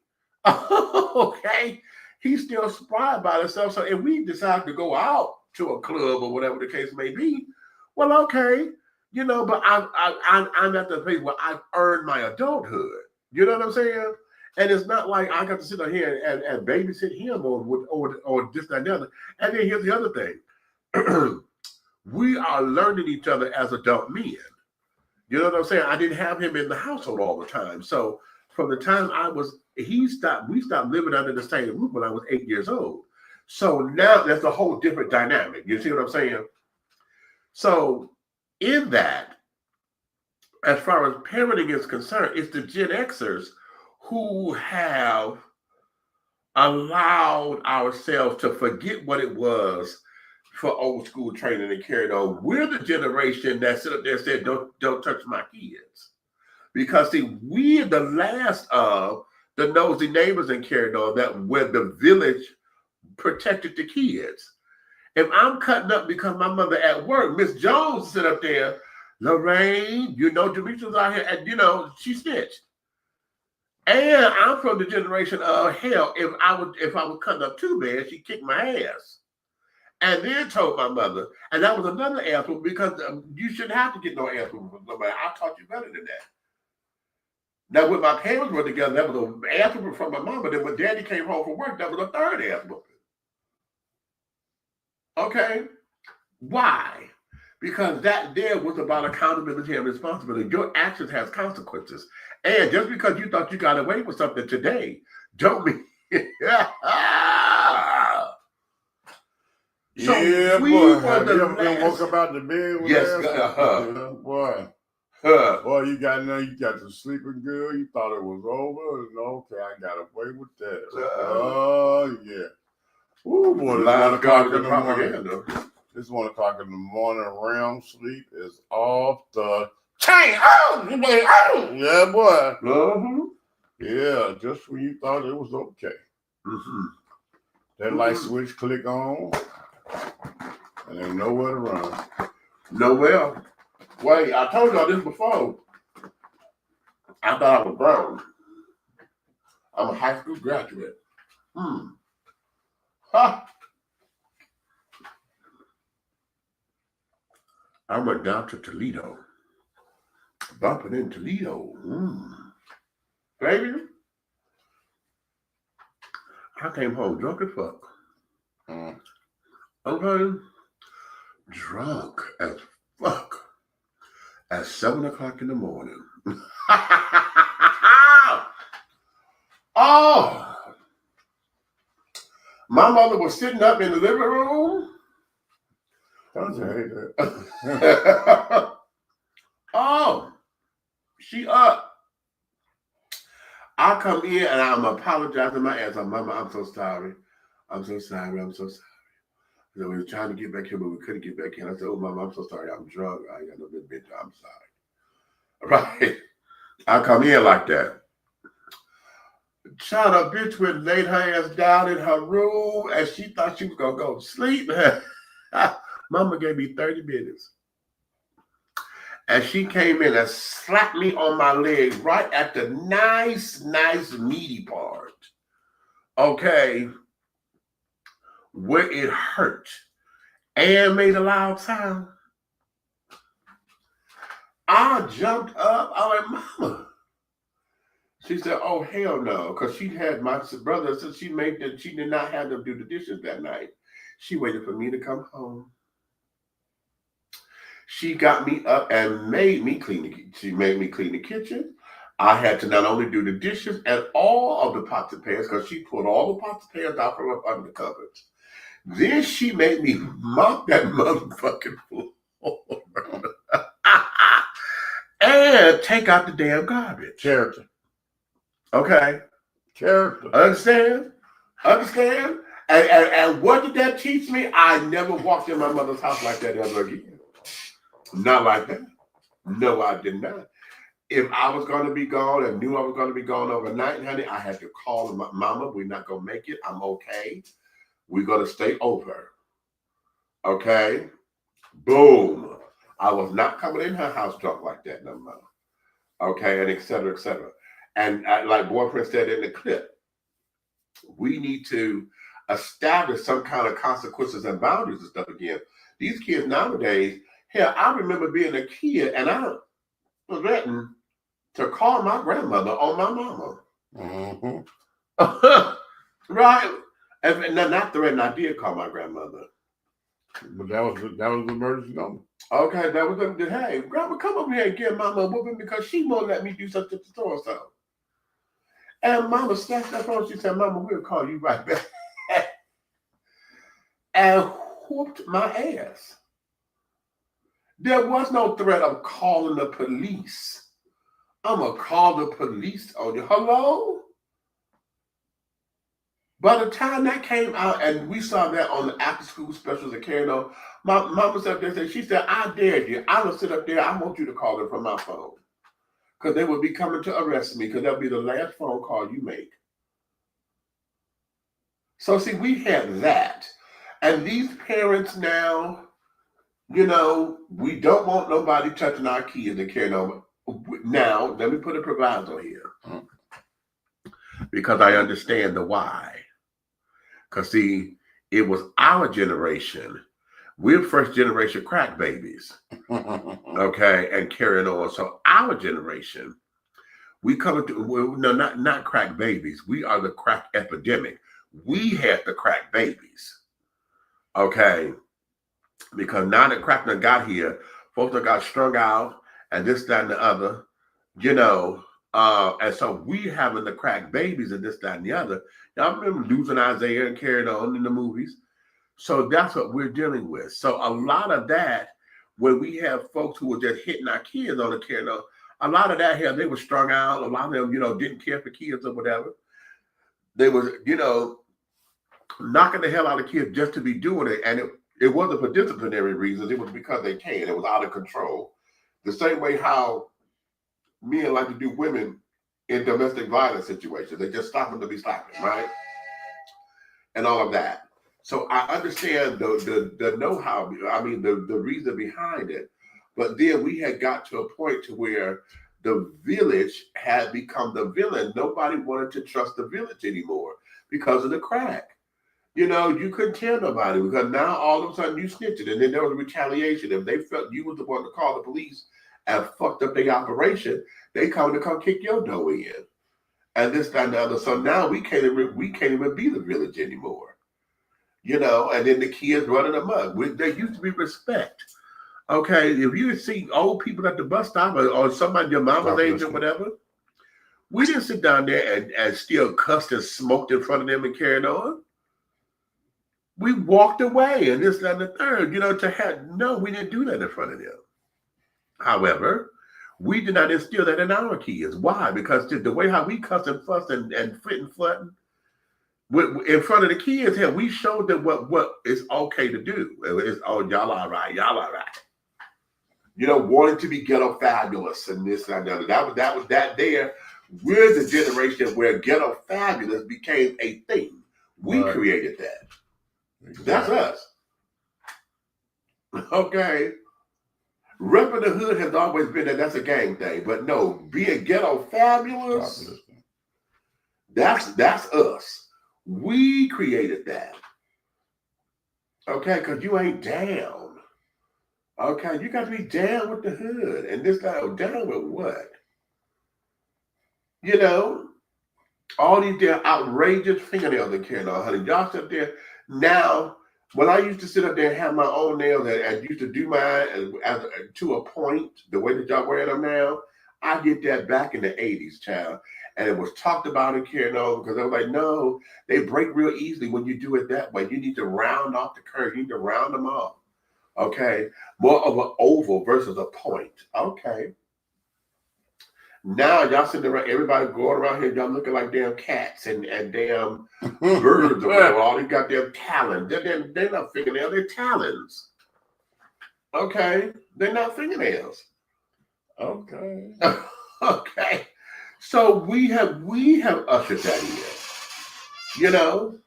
Okay? He's still spry about himself. So if we decide to go out to a club or whatever the case may be, well, okay, but I'm at the place where I've earned my adulthood. You know what I'm saying? And it's not like I got to sit down here and babysit him or this, that, and the other. And then here's the other thing. We are learning each other as adult men. You know what I'm saying? I didn't have him in the household all the time. So from the time we stopped living under the same roof when I was 8 years old. So now that's a whole different dynamic. You see what I'm saying? So in that, as far as parenting is concerned, it's the Gen Xers who have allowed ourselves to forget what it was for old school training and carried on. We're the generation that sit up there and said, don't touch my kids. Because see, we're the last of the nosy neighbors and carried on that where the village protected the kids. If I'm cutting up because my mother at work, Miss Jones sit up there, Lorraine, Demetrius out here, and she snitched. And I'm from the generation of hell. If I was cutting up too bad, she kicked my ass. And then told my mother, and that was another ass whooping because you shouldn't have to get no ass whooping from somebody. I taught you better than that. Now, when my parents were together, that was an ass whooping from my mom. But then when Daddy came home from work, that was a third ass whooping. Okay, why? Because that there was about accountability and responsibility. Your actions has consequences. And just because you thought you got away with something today, don't mean So yeah, we boy. were Have the you ever been last- woke up out the bed with Yes, boy. Boy, you got the sleeping good. You thought it was over. And okay, I got away with that. Oh yeah. Ooh, boy, it's 1 o'clock in the morning. It's 1 o'clock in the morning. REM sleep is off the chain. Oh, yeah, boy. Mm-hmm. Yeah, just when you thought it was okay. Mm-hmm. That light switch click on, and ain't nowhere to run. Nowhere. Wait, I told y'all this before. I thought I was grown. I'm a high school graduate. Ha! I'm a down to Toledo. Bumping in Toledo. Baby. I came home drunk as fuck. Okay. Drunk as fuck. At 7 o'clock in the morning. Oh! My mother was sitting up in the living room. Don't you hate that? Oh, she up. I come in and I'm apologizing my ass off. Mama, I'm so sorry. I'm so sorry. I'm so sorry. We were trying to get back here, but we couldn't get back in. I said, oh, Mama, I'm so sorry. I'm drunk. I ain't got no good bitch. I'm sorry. Right? I come in like that. Child, a bitch went and laid her ass down in her room and she thought she was going to go to sleep. Mama gave me 30 minutes. And she came in and slapped me on my leg right at the nice meaty part. Okay. Where it hurt. And made a loud sound. I jumped up. I was like, Mama. She said, oh, hell no. Because she had my brother, so she did not have them do the dishes that night. She waited for me to come home. She got me up and made me clean the kitchen. I had to not only do the dishes and all of the pots and pans, because she pulled all the pots and pans out from up under the cupboards. Then she made me mop that motherfucking floor. And take out the damn garbage. Character. Okay. Character. Understand? And what did that teach me? I never walked in my mother's house like that ever again. Not like that. No, I did not. If I was going to be gone and knew I was going to be gone overnight, honey, I had to call Mama. We're not going to make it. I'm okay. We're going to stay over. Okay? Boom. I was not coming in her house drunk like that no more. Okay? And et cetera, et cetera. And like boyfriend said in the clip, we need to establish some kind of consequences and boundaries and stuff again. These kids nowadays, hell, I remember being a kid and I was threatened to call my grandmother on my mama. Mm-hmm. Right? And not threatened, I did call my grandmother. But that was the emergency number. Okay, that was the hey, grandma, come over here and give mama a whooping because she won't let me do such a store so. And mama snatched that phone. She said, Mama, we'll call you right back. And whooped my ass. There was no threat of calling the police. I'm going to call the police on you. Hello? By the time that came out, and we saw that on the after-school specials that carried on, my mama sat there and said, she said, I dare you. I'm going to sit up there. I want you to call them from my phone. Because they would be coming to arrest me because that'll be the last phone call you make. So see, we had that. And these parents now, you know, we don't want nobody touching our kids and carrying on. Now, let me put a proviso here. Because I understand the why. Because see, it was our generation. We're first generation crack babies. Okay, and carrying on. So our generation, we come to, well, no, not crack babies. We are the crack epidemic. We had the crack babies. Okay, because now that crack done got here, folks that got strung out and this, that, and the other, you know, and so we having the crack babies and this, that, and the other. Y'all remember losing Isaiah and carrying on in the movies? So that's what we're dealing with. So a lot of that, when we have folks who were just hitting our kids on the carrying on, a lot of that here, they were strung out. A lot of them, you know, didn't care for kids or whatever. They was, you know, knocking the hell out of kids just to be doing it. And it wasn't for disciplinary reasons. It was because they can. It was out of control. The same way how men like to do women in domestic violence situations. They just stop them to be slapping, right? And all of that. So I understand the know-how, I mean, the reason behind it. But then we had got to a point to where the village had become the villain. Nobody wanted to trust the village anymore because of the crack. You know, you couldn't tell nobody because now all of a sudden you snitching, and then there was retaliation. If they felt you was the one to call the police and fucked up their operation, they come kick your door in. And this, that, and the other. So now we can't even be the village anymore. You know, and then the kids running amok. There used to be respect. Okay, if you see old people at the bus stop or somebody your mama's age or whatever, we didn't sit down there and still cussed and smoked in front of them and carried on. We walked away and this, that, and the third. You know, no, we didn't do that in front of them. However, we did not instill that in our kids. Why? Because the way how we cuss and fuss and fit and flutting, in front of the kids here, we showed them what is okay to do. It's, oh, y'all all right. You know, wanting to be ghetto fabulous and this and that. That was that there We're the generation where ghetto fabulous became a thing. We created that. Exactly. That's us. Okay. Repping the hood has always been that's a gang thing, but no, being ghetto fabulous, that's us. We created that. Okay, because you ain't down. Okay, you got to be down with the hood. And this guy, down with what? You know, all these damn outrageous fingernails they carrying on, honey. Y'all sit there now. When I used to sit up there and have my own nails and used to do mine to a point, the way that y'all wearing them now, I did that back in the 80s, child. And it was talked about and carried on because they were like, no, they break real easily when you do it that way. You need to round off the curve. You need to round them off. Okay. More of an oval versus a point. Okay. Now y'all sitting around, everybody going around here, y'all looking like damn cats and damn birds or whatever. All these goddamn talons. They're not fingernails, they're talons. Okay. They're not fingernails. Okay. Okay. So we have ushered that in. You know?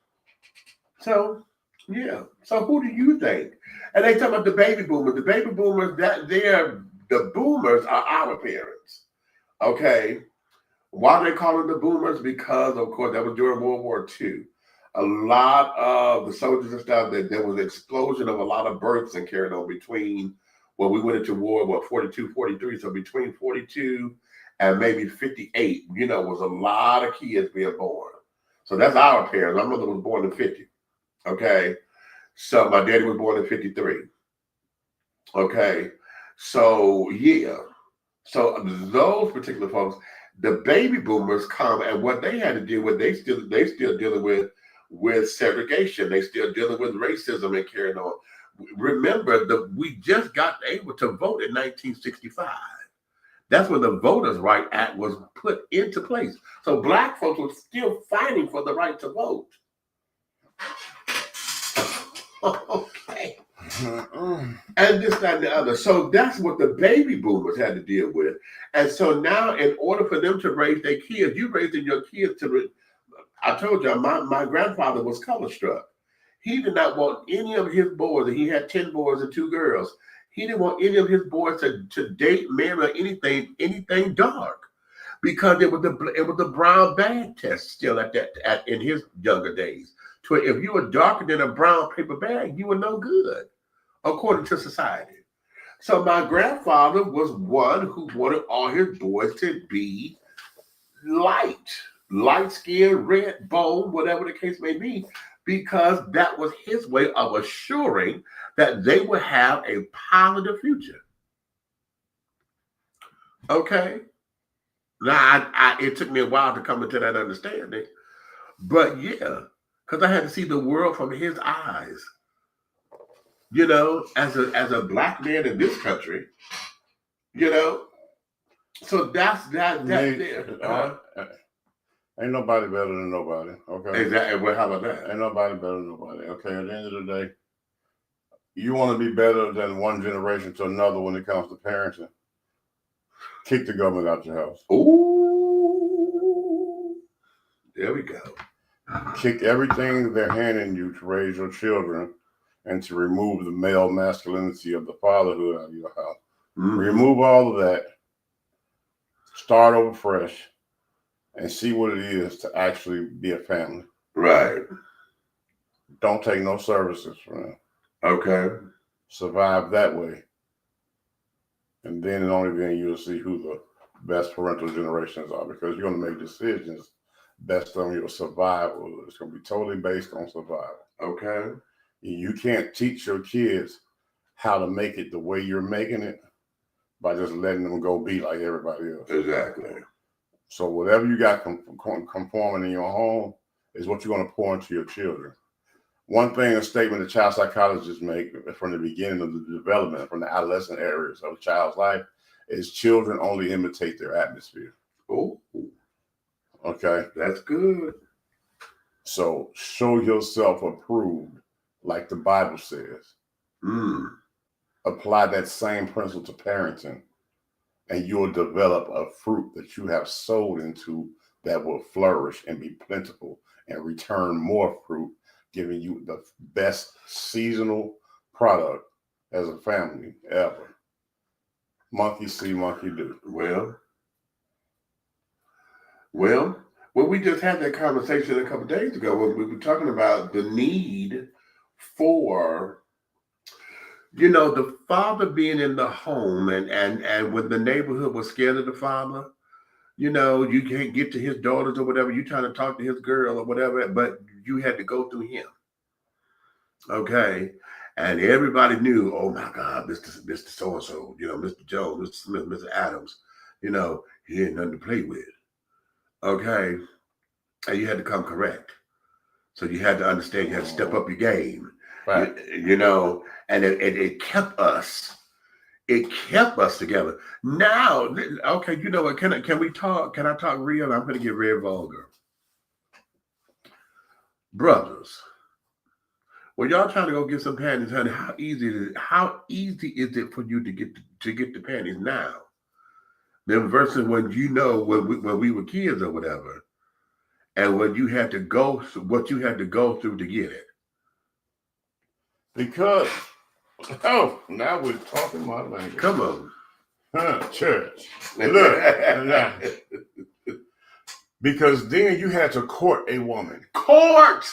So yeah. So who do you think? And they talk about the baby boomers. The baby boomers, the boomers are our parents. Okay. Why they call them the boomers? Because, of course, that was during World War II. A lot of the soldiers and stuff, there was an explosion of a lot of births and carried on between when we went into war, 42, 43. So between 42 and maybe 58, was a lot of kids being born. So that's our parents. My mother was born in 50. Okay. So my daddy was born in 53. Okay. So, yeah. So those particular folks, the baby boomers come, and what they had to deal with, they still dealing with segregation. They still dealing with racism and carrying on. Remember that we just got able to vote in 1965. That's when the Voters' Right Act was put into place. So black folks were still fighting for the right to vote. Okay. And this, that, and the other. So that's what the baby boomers had to deal with. And so now, in order for them to raise their kids, you raising your kids I told you, my grandfather was color struck. He did not want any of his boys, and he had 10 boys and 2 girls. He didn't want any of his boys to date, marry, or anything dark, because it was the brown bag test still in his younger days. So if you were darker than a brown paper bag, you were no good, according to society. So my grandfather was one who wanted all his boys to be light skin, red bone, whatever the case may be, because that was his way of assuring that they would have a positive future. Okay. Now, it took me a while to come into that understanding, but yeah, because I had to see the world from his eyes. As a black man in this country, so that's that. Ain't nobody better than nobody. Okay. Exactly. Well, how about that? Ain't nobody better than nobody. Okay. At the end of the day, you want to be better than one generation to another when it comes to parenting. Kick the government out your house. Ooh. There we go. Kick everything they're handing you to raise your children and to remove the male masculinity of the fatherhood out of your house. Mm-hmm. Remove all of that. Start over fresh. And see what it is to actually be a family. Right. Don't take no services from them. Okay. Survive that way. And then and only then you'll see who the best parental generations are, because you're going to make decisions based on your survival. It's going to be totally based on survival. Okay. You can't teach your kids how to make it the way you're making it by just letting them go be like everybody else. Exactly. So whatever you got conforming in your home is what you're going to pour into your children. One thing, a statement that child psychologists make from the beginning of the development, from the adolescent areas of a child's life, is children only imitate their atmosphere. Oh, okay. That's good. So show yourself approved, like the Bible says. Apply that same principle to parenting. and you'll develop a fruit that you have sowed into that will flourish and be plentiful and return more fruit, giving you the best seasonal product as a family ever. Monkey see, monkey do. Well, we just had that conversation a couple of days ago when we were talking about the need for, the father being in the home and when the neighborhood was scared of the father, you can't get to his daughters or whatever. You trying to talk to his girl or whatever, but you had to go through him. Okay. And everybody knew, oh my God, Mr. So-and-so, Mr. Jones, Mr. Smith, Mr. Adams, he ain't nothing to play with. Okay. And you had to come correct. So you had to understand, you had to step up your game. Right. And it kept us. It kept us together. Now, okay, you know what? Can we talk? Can I talk real? I'm going to get real vulgar. Brothers, when y'all trying to go get some panties, honey, how easy is it for you to get the panties now? Then versus when when we were kids or whatever, and what you had to go through to get it. Because now we're talking my language. Come on. Church. Look. Because then you had to court a woman. Court!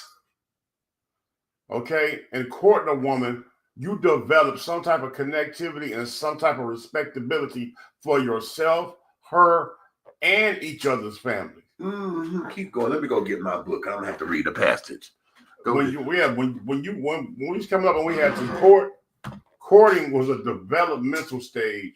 Okay? And courting a woman, you develop some type of connectivity and some type of respectability for yourself, her, and each other's family. Mm-hmm. Keep going. Let me go get my book. I don't have to read the passage. When we was coming up and we had to court, courting was a developmental stage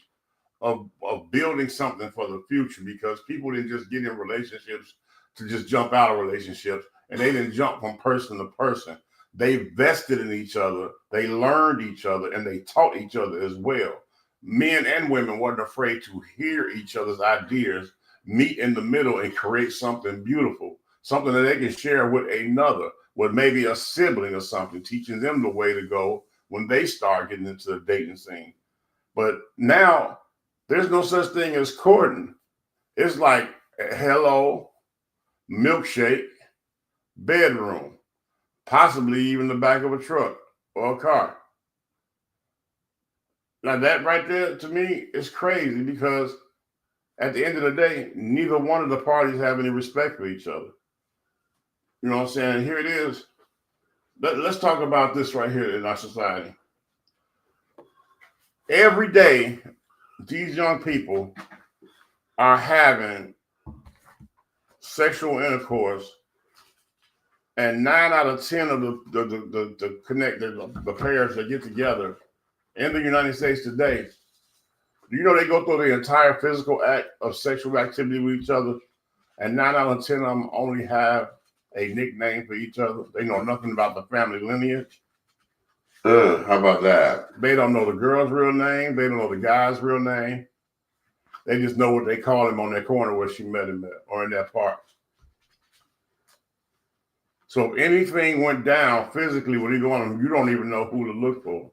of building something for the future, because people didn't just get in relationships to just jump out of relationships, and they didn't jump from person to person. They vested in each other, they learned each other, and they taught each other as well. Men and women weren't afraid to hear each other's ideas, meet in the middle, and create something beautiful, something that they can share with another, with maybe a sibling or something, teaching them the way to go when they start getting into the dating scene. But now there's no such thing as courting. It's like hello, milkshake, bedroom, possibly even the back of a truck or a car. Now that right there, to me, is crazy, because at the end of the day, neither one of the parties have any respect for each other. You know what I'm saying? And here it is. Let's talk about this right here in our society. Every day, these young people are having sexual intercourse, and 9 out of 10 of the pairs that get together in the United States today, they go through the entire physical act of sexual activity with each other, and 9 out of 10 of them only have a nickname for each other. They know nothing about the family lineage. How about that? They don't know the girl's real name. They don't know the guy's real name. They just know what they call him on that corner where she met him at, or in that park. So if anything went down physically when you go on them, you don't even know who to look for.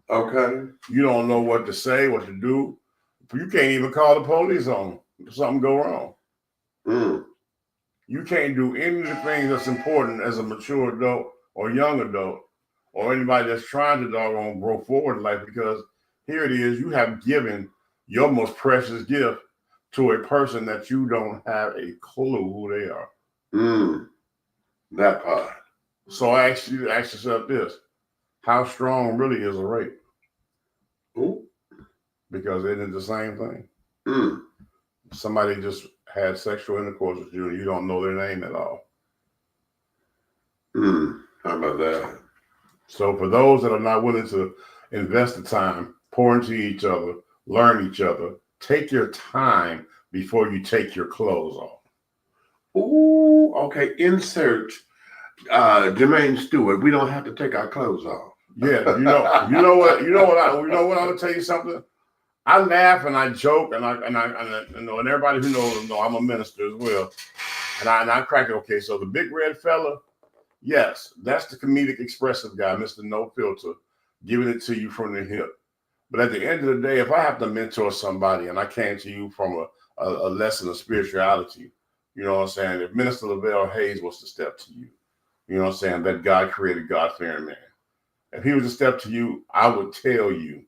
Okay. You don't know what to say, what to do. You can't even call the police on them if something go wrong. You can't do any of the things that's important as a mature adult or young adult, or anybody that's trying to doggone grow forward in life, because here it is, you have given your most precious gift to a person that you don't have a clue who they are. That part. So I ask you to ask yourself this: how strong really is a rape? Because it is the same thing. Somebody just had sexual intercourse with you and you don't know their name at all. How about that? So for those that are not willing to invest the time, pour into each other, learn each other, take your time before you take your clothes off. Ooh, okay. Insert Jermaine Stewart. We don't have to take our clothes off. Yeah, you know what I would tell you something. I laugh and I joke and and everybody who knows I'm a minister as well, and I crack it. Okay, so the big red fella, yes, that's the comedic expressive guy, Mr. No Filter, giving it to you from the hip. But at the end of the day, if I have to mentor somebody and I came to you from a lesson of spirituality, you know what I'm saying? If Minister Lavelle Hayes was to step to you, you know what I'm saying, that God created God-fearing man. If he was to step to you, I would tell you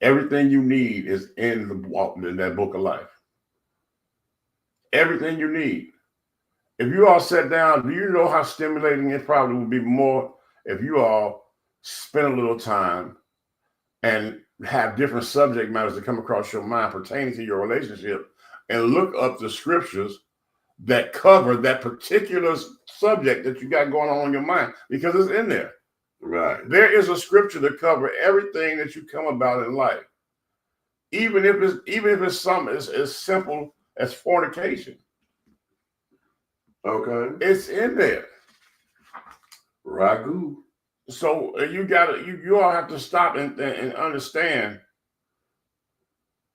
everything you need is in that book of life. Everything you need. If you all sat down, do you know how stimulating it probably would be more if you all spend a little time and have different subject matters that come across your mind pertaining to your relationship and look up the scriptures that cover that particular subject that you got going on in your mind, because it's in there. Right. There is a scripture to cover everything that you come about in life. Even if it's something as simple as fornication. Okay. It's in there. Ragu. So you all have to stop and understand.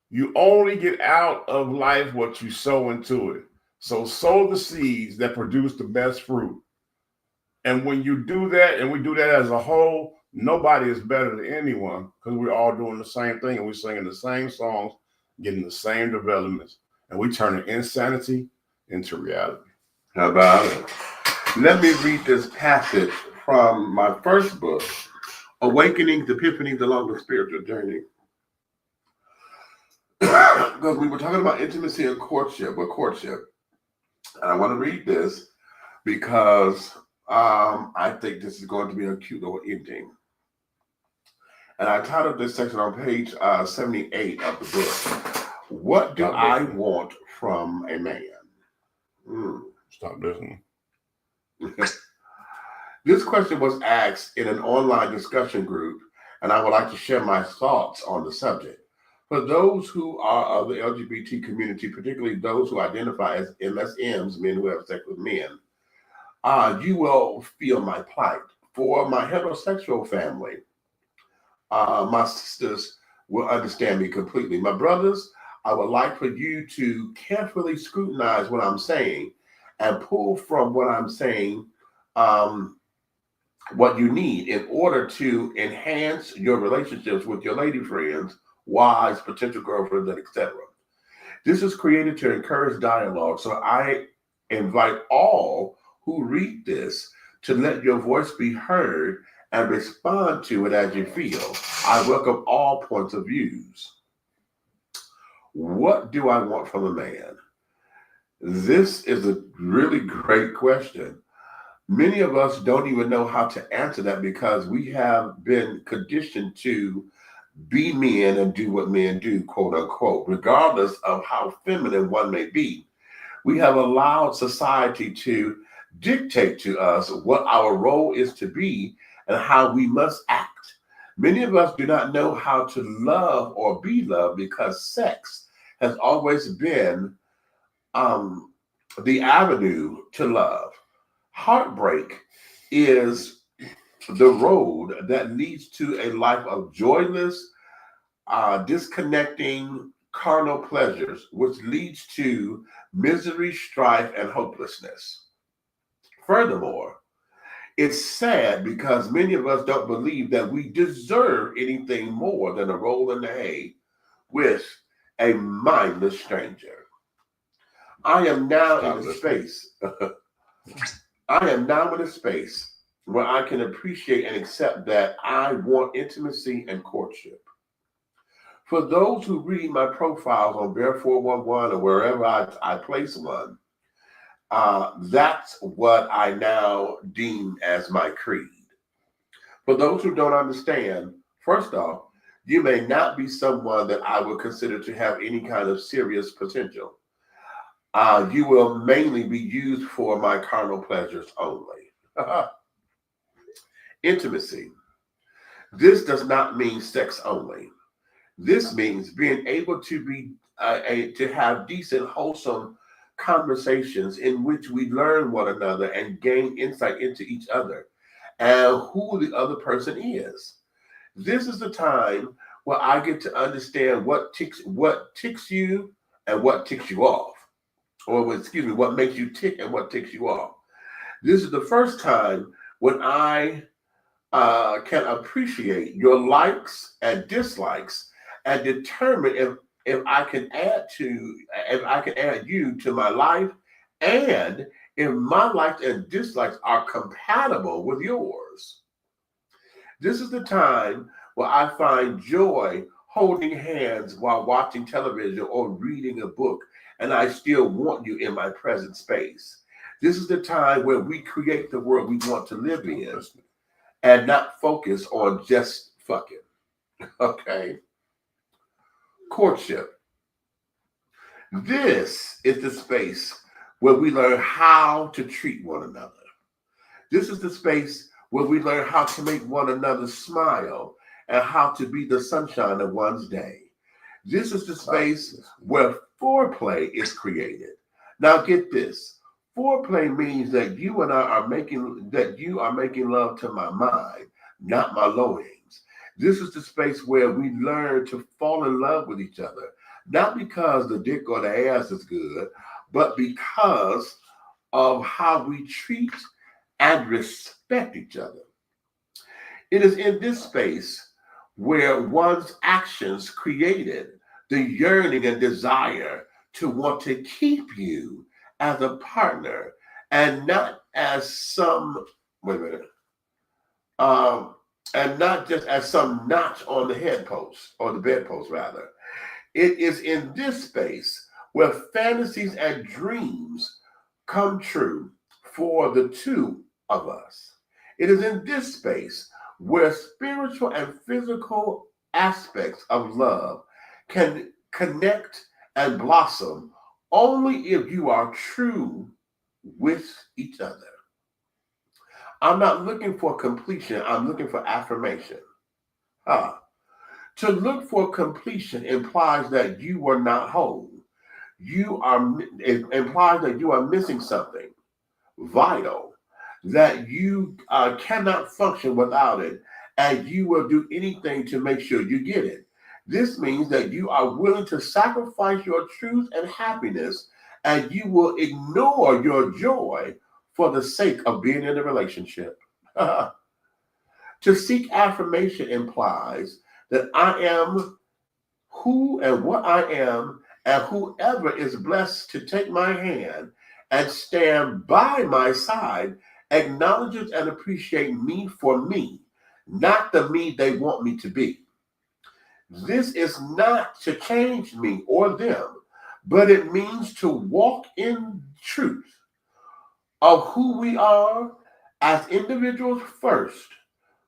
You only get out of life what you sow into it. So sow the seeds that produce the best fruit. And when you do that, and we do that as a whole, nobody is better than anyone, because we're all doing the same thing and we're singing the same songs, getting the same developments, and we turning insanity into reality. How about it? Let me read this passage from my first book, Awakenings, Epiphanies Along the Spiritual Journey. Because we were talking about intimacy and courtship. And I want to read this because I think this is going to be a cute little ending. And I titled this section on page 78 of the book, What Do I Want from a Man? Stop listening. This question was asked in an online discussion group, and I would like to share my thoughts on the subject. For those who are of the LGBT community, particularly those who identify as MSMs, men who have sex with men, you will feel my plight. For my heterosexual family, my sisters will understand me completely. My brothers, I would like for you to carefully scrutinize what I'm saying and pull from what I'm saying what you need in order to enhance your relationships with your lady friends, wives, potential girlfriends, and etc. This is created to encourage dialogue, so I invite all who read this to let your voice be heard and respond to it as you feel. I welcome all points of views. What do I want from a man? This is a really great question. Many of us don't even know how to answer that because we have been conditioned to be men and do what men do, quote unquote, regardless of how feminine one may be. We have allowed society to dictate to us what our role is to be and how we must act. Many of us do not know how to love or be loved because sex has always been the avenue to love. Heartbreak is the road that leads to a life of joyless, disconnecting carnal pleasures, which leads to misery, strife, and hopelessness. Furthermore, it's sad because many of us don't believe that we deserve anything more than a roll in the hay with a mindless stranger. I am now in a space. I am now in a space where I can appreciate and accept that I want intimacy and courtship. For those who read my profiles on Bear 411 or wherever I place one, that's what I now deem as my creed. For those who don't understand, first off, you may not be someone that I would consider to have any kind of serious potential. You will mainly be used for my carnal pleasures only. Intimacy. This does not mean sex only. This means being able to be to have decent, wholesome conversations in which we learn one another and gain insight into each other and who the other person is. This is the time where I get to understand what ticks you and what ticks you off. Or excuse me, what makes you tick and what ticks you off. This is the first time when I can appreciate your likes and dislikes and determine if I can add you to my life, and if my likes and dislikes are compatible with yours. This is the time where I find joy holding hands while watching television or reading a book, and I still want you in my present space. This is the time where we create the world we want to live in and not focus on just fucking. Okay? Courtship. This is the space where we learn how to treat one another. This is the space where we learn how to make one another smile and how to be the sunshine of one's day. This is the space where foreplay is created. Now get this. Foreplay means that you are making love to my mind, not my loins. This is the space where we learn to fall in love with each other, not because the dick or the ass is good, but because of how we treat and respect each other. It is in this space where one's actions created the yearning and desire to want to keep you as a partner and not as some, and not just as some notch on the headpost or the bedpost rather. It is in this space where fantasies and dreams come true for the two of us. It is in this space where spiritual and physical aspects of love can connect and blossom only if you are true with each other. I'm not looking for completion, I'm looking for affirmation. To look for completion implies that you were not whole. It implies that you are missing something vital, that you cannot function without it, and you will do anything to make sure you get it. This means that you are willing to sacrifice your truth and happiness, and you will ignore your joy for the sake of being in a relationship. To seek affirmation implies that I am who and what I am, and whoever is blessed to take my hand and stand by my side acknowledges and appreciates me for me, not the me they want me to be. This is not to change me or them, but it means to walk in truth of who we are as individuals first,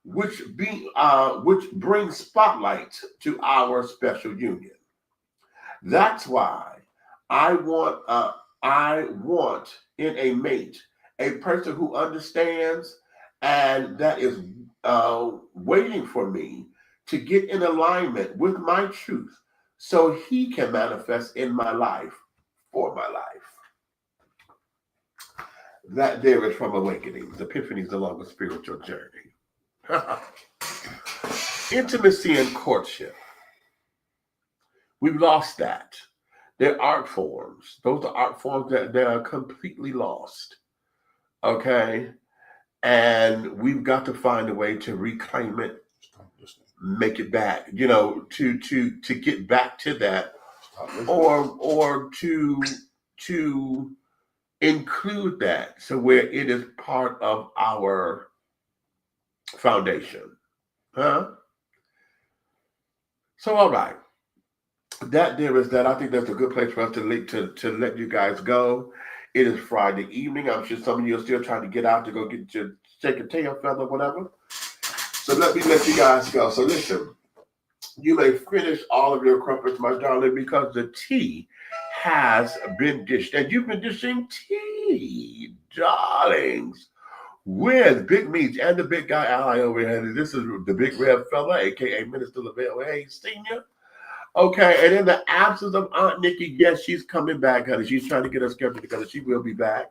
which brings spotlight to our special union. That's why I want in a mate a person who understands and that is waiting for me to get in alignment with my truth so he can manifest in my life for my life. That there is from Awakenings. Epiphany is the longest spiritual journey. Intimacy and courtship. We've lost that. They're art forms. Those are art forms that are completely lost. Okay? And we've got to find a way to reclaim it, make it back, to get back to that, or to include that so where it is part of our foundation. So all right. That there is that. I think that's a good place for us to let you guys go. It is Friday evening. I'm sure some of you are still trying to get out to go get your shake a tail feather, whatever. So let me let you guys go. So listen, you may finish all of your crumpets, my darling, because the tea has been dished. And you've been dishing tea, darlings, with Big Meats and the big guy ally over here. This is the big red fella, a.k.a. Minister Lavelle Hayes Sr. Okay, and in the absence of Aunt Nikki, yes, she's coming back, honey. She's trying to get her schedule together. She will be back.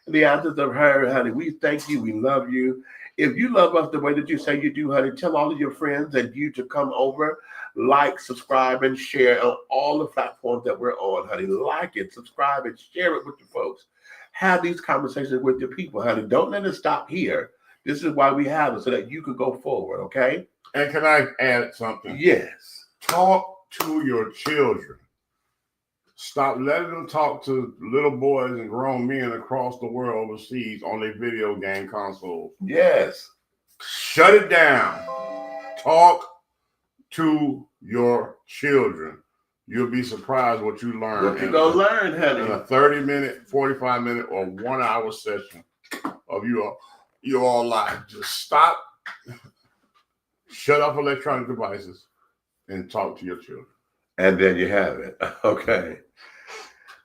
In the absence of her, honey, we thank you. We love you. If you love us the way that you say you do, honey, tell all of your friends and you to come over, like, subscribe, and share on all the platforms that we're on, honey. Like it, subscribe, and share it with your folks. Have these conversations with your people, honey. Don't let it stop here. This is why we have it, so that you can go forward, okay? And can I add something? Yes. Talk to your children. Stop letting them talk to little boys and grown men across the world overseas on their video game consoles. Yes. Shut it down. Talk to your children. You'll be surprised what you learn. What you gonna learn, honey? In a 30-minute, 45-minute, or 1-hour session of your all life. Just stop, shut off electronic devices, and talk to your children. And then you have it. Okay.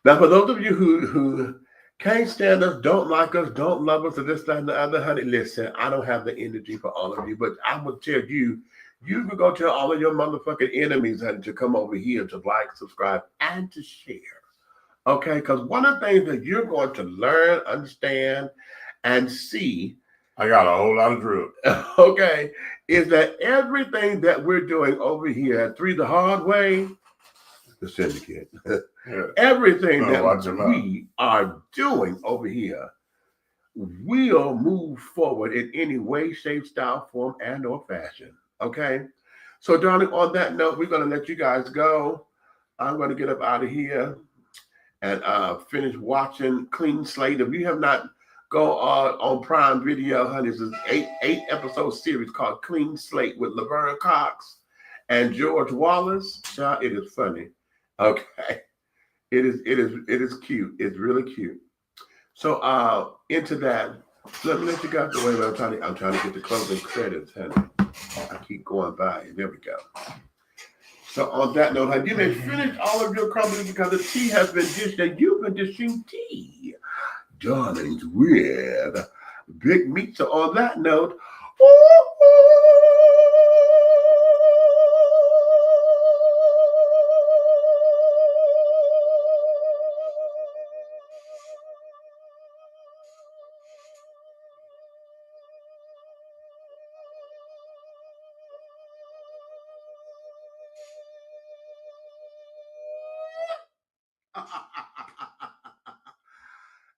Now, for those of you who can't stand us, don't like us, don't love us, or this, that, and the other, honey, listen, I don't have the energy for all of you, but I will tell you, you can go tell all of your motherfucking enemies, honey, to come over here to like, subscribe, and to share. Okay? Because one of the things that you're going to learn, understand, and see, I got a whole lot of drill. Okay, is that everything that we're doing over here at THRU the Hard Way, the syndicate, everything that we are doing over here will move forward in any way, shape, style, form, and or fashion. Okay? So, darling, on that note, we're going to let you guys go. I'm going to get up out of here and finish watching Clean Slate. If you have not, go on Prime Video, honey. It's an eight episode series called Clean Slate with Laverne Cox and George Wallace. Child, it is funny. Okay. It is cute. It's really cute. So into that, let me let you guys away. I'm trying to get the closing credits, honey. I keep going by. There we go. So on that note, honey, you may finish all of your company because the tea has been dished and you've been dishing tea, darlings, with Big Meat. So on that note,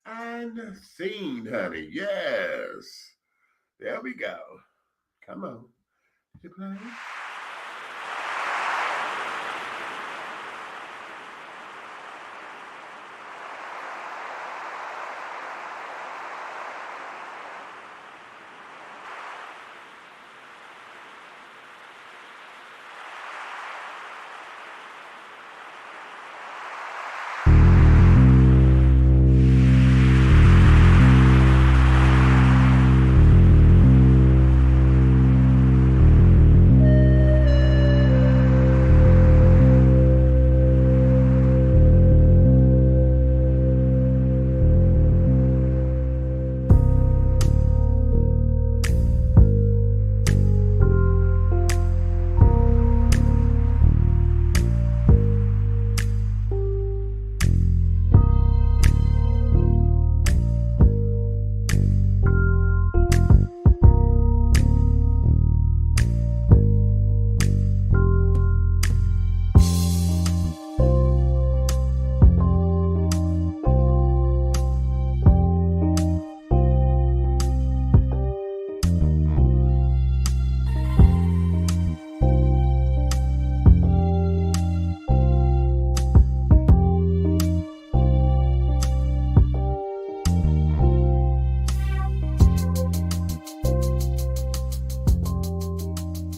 and scene, honey. Yes. There we go. Come on. Did you play?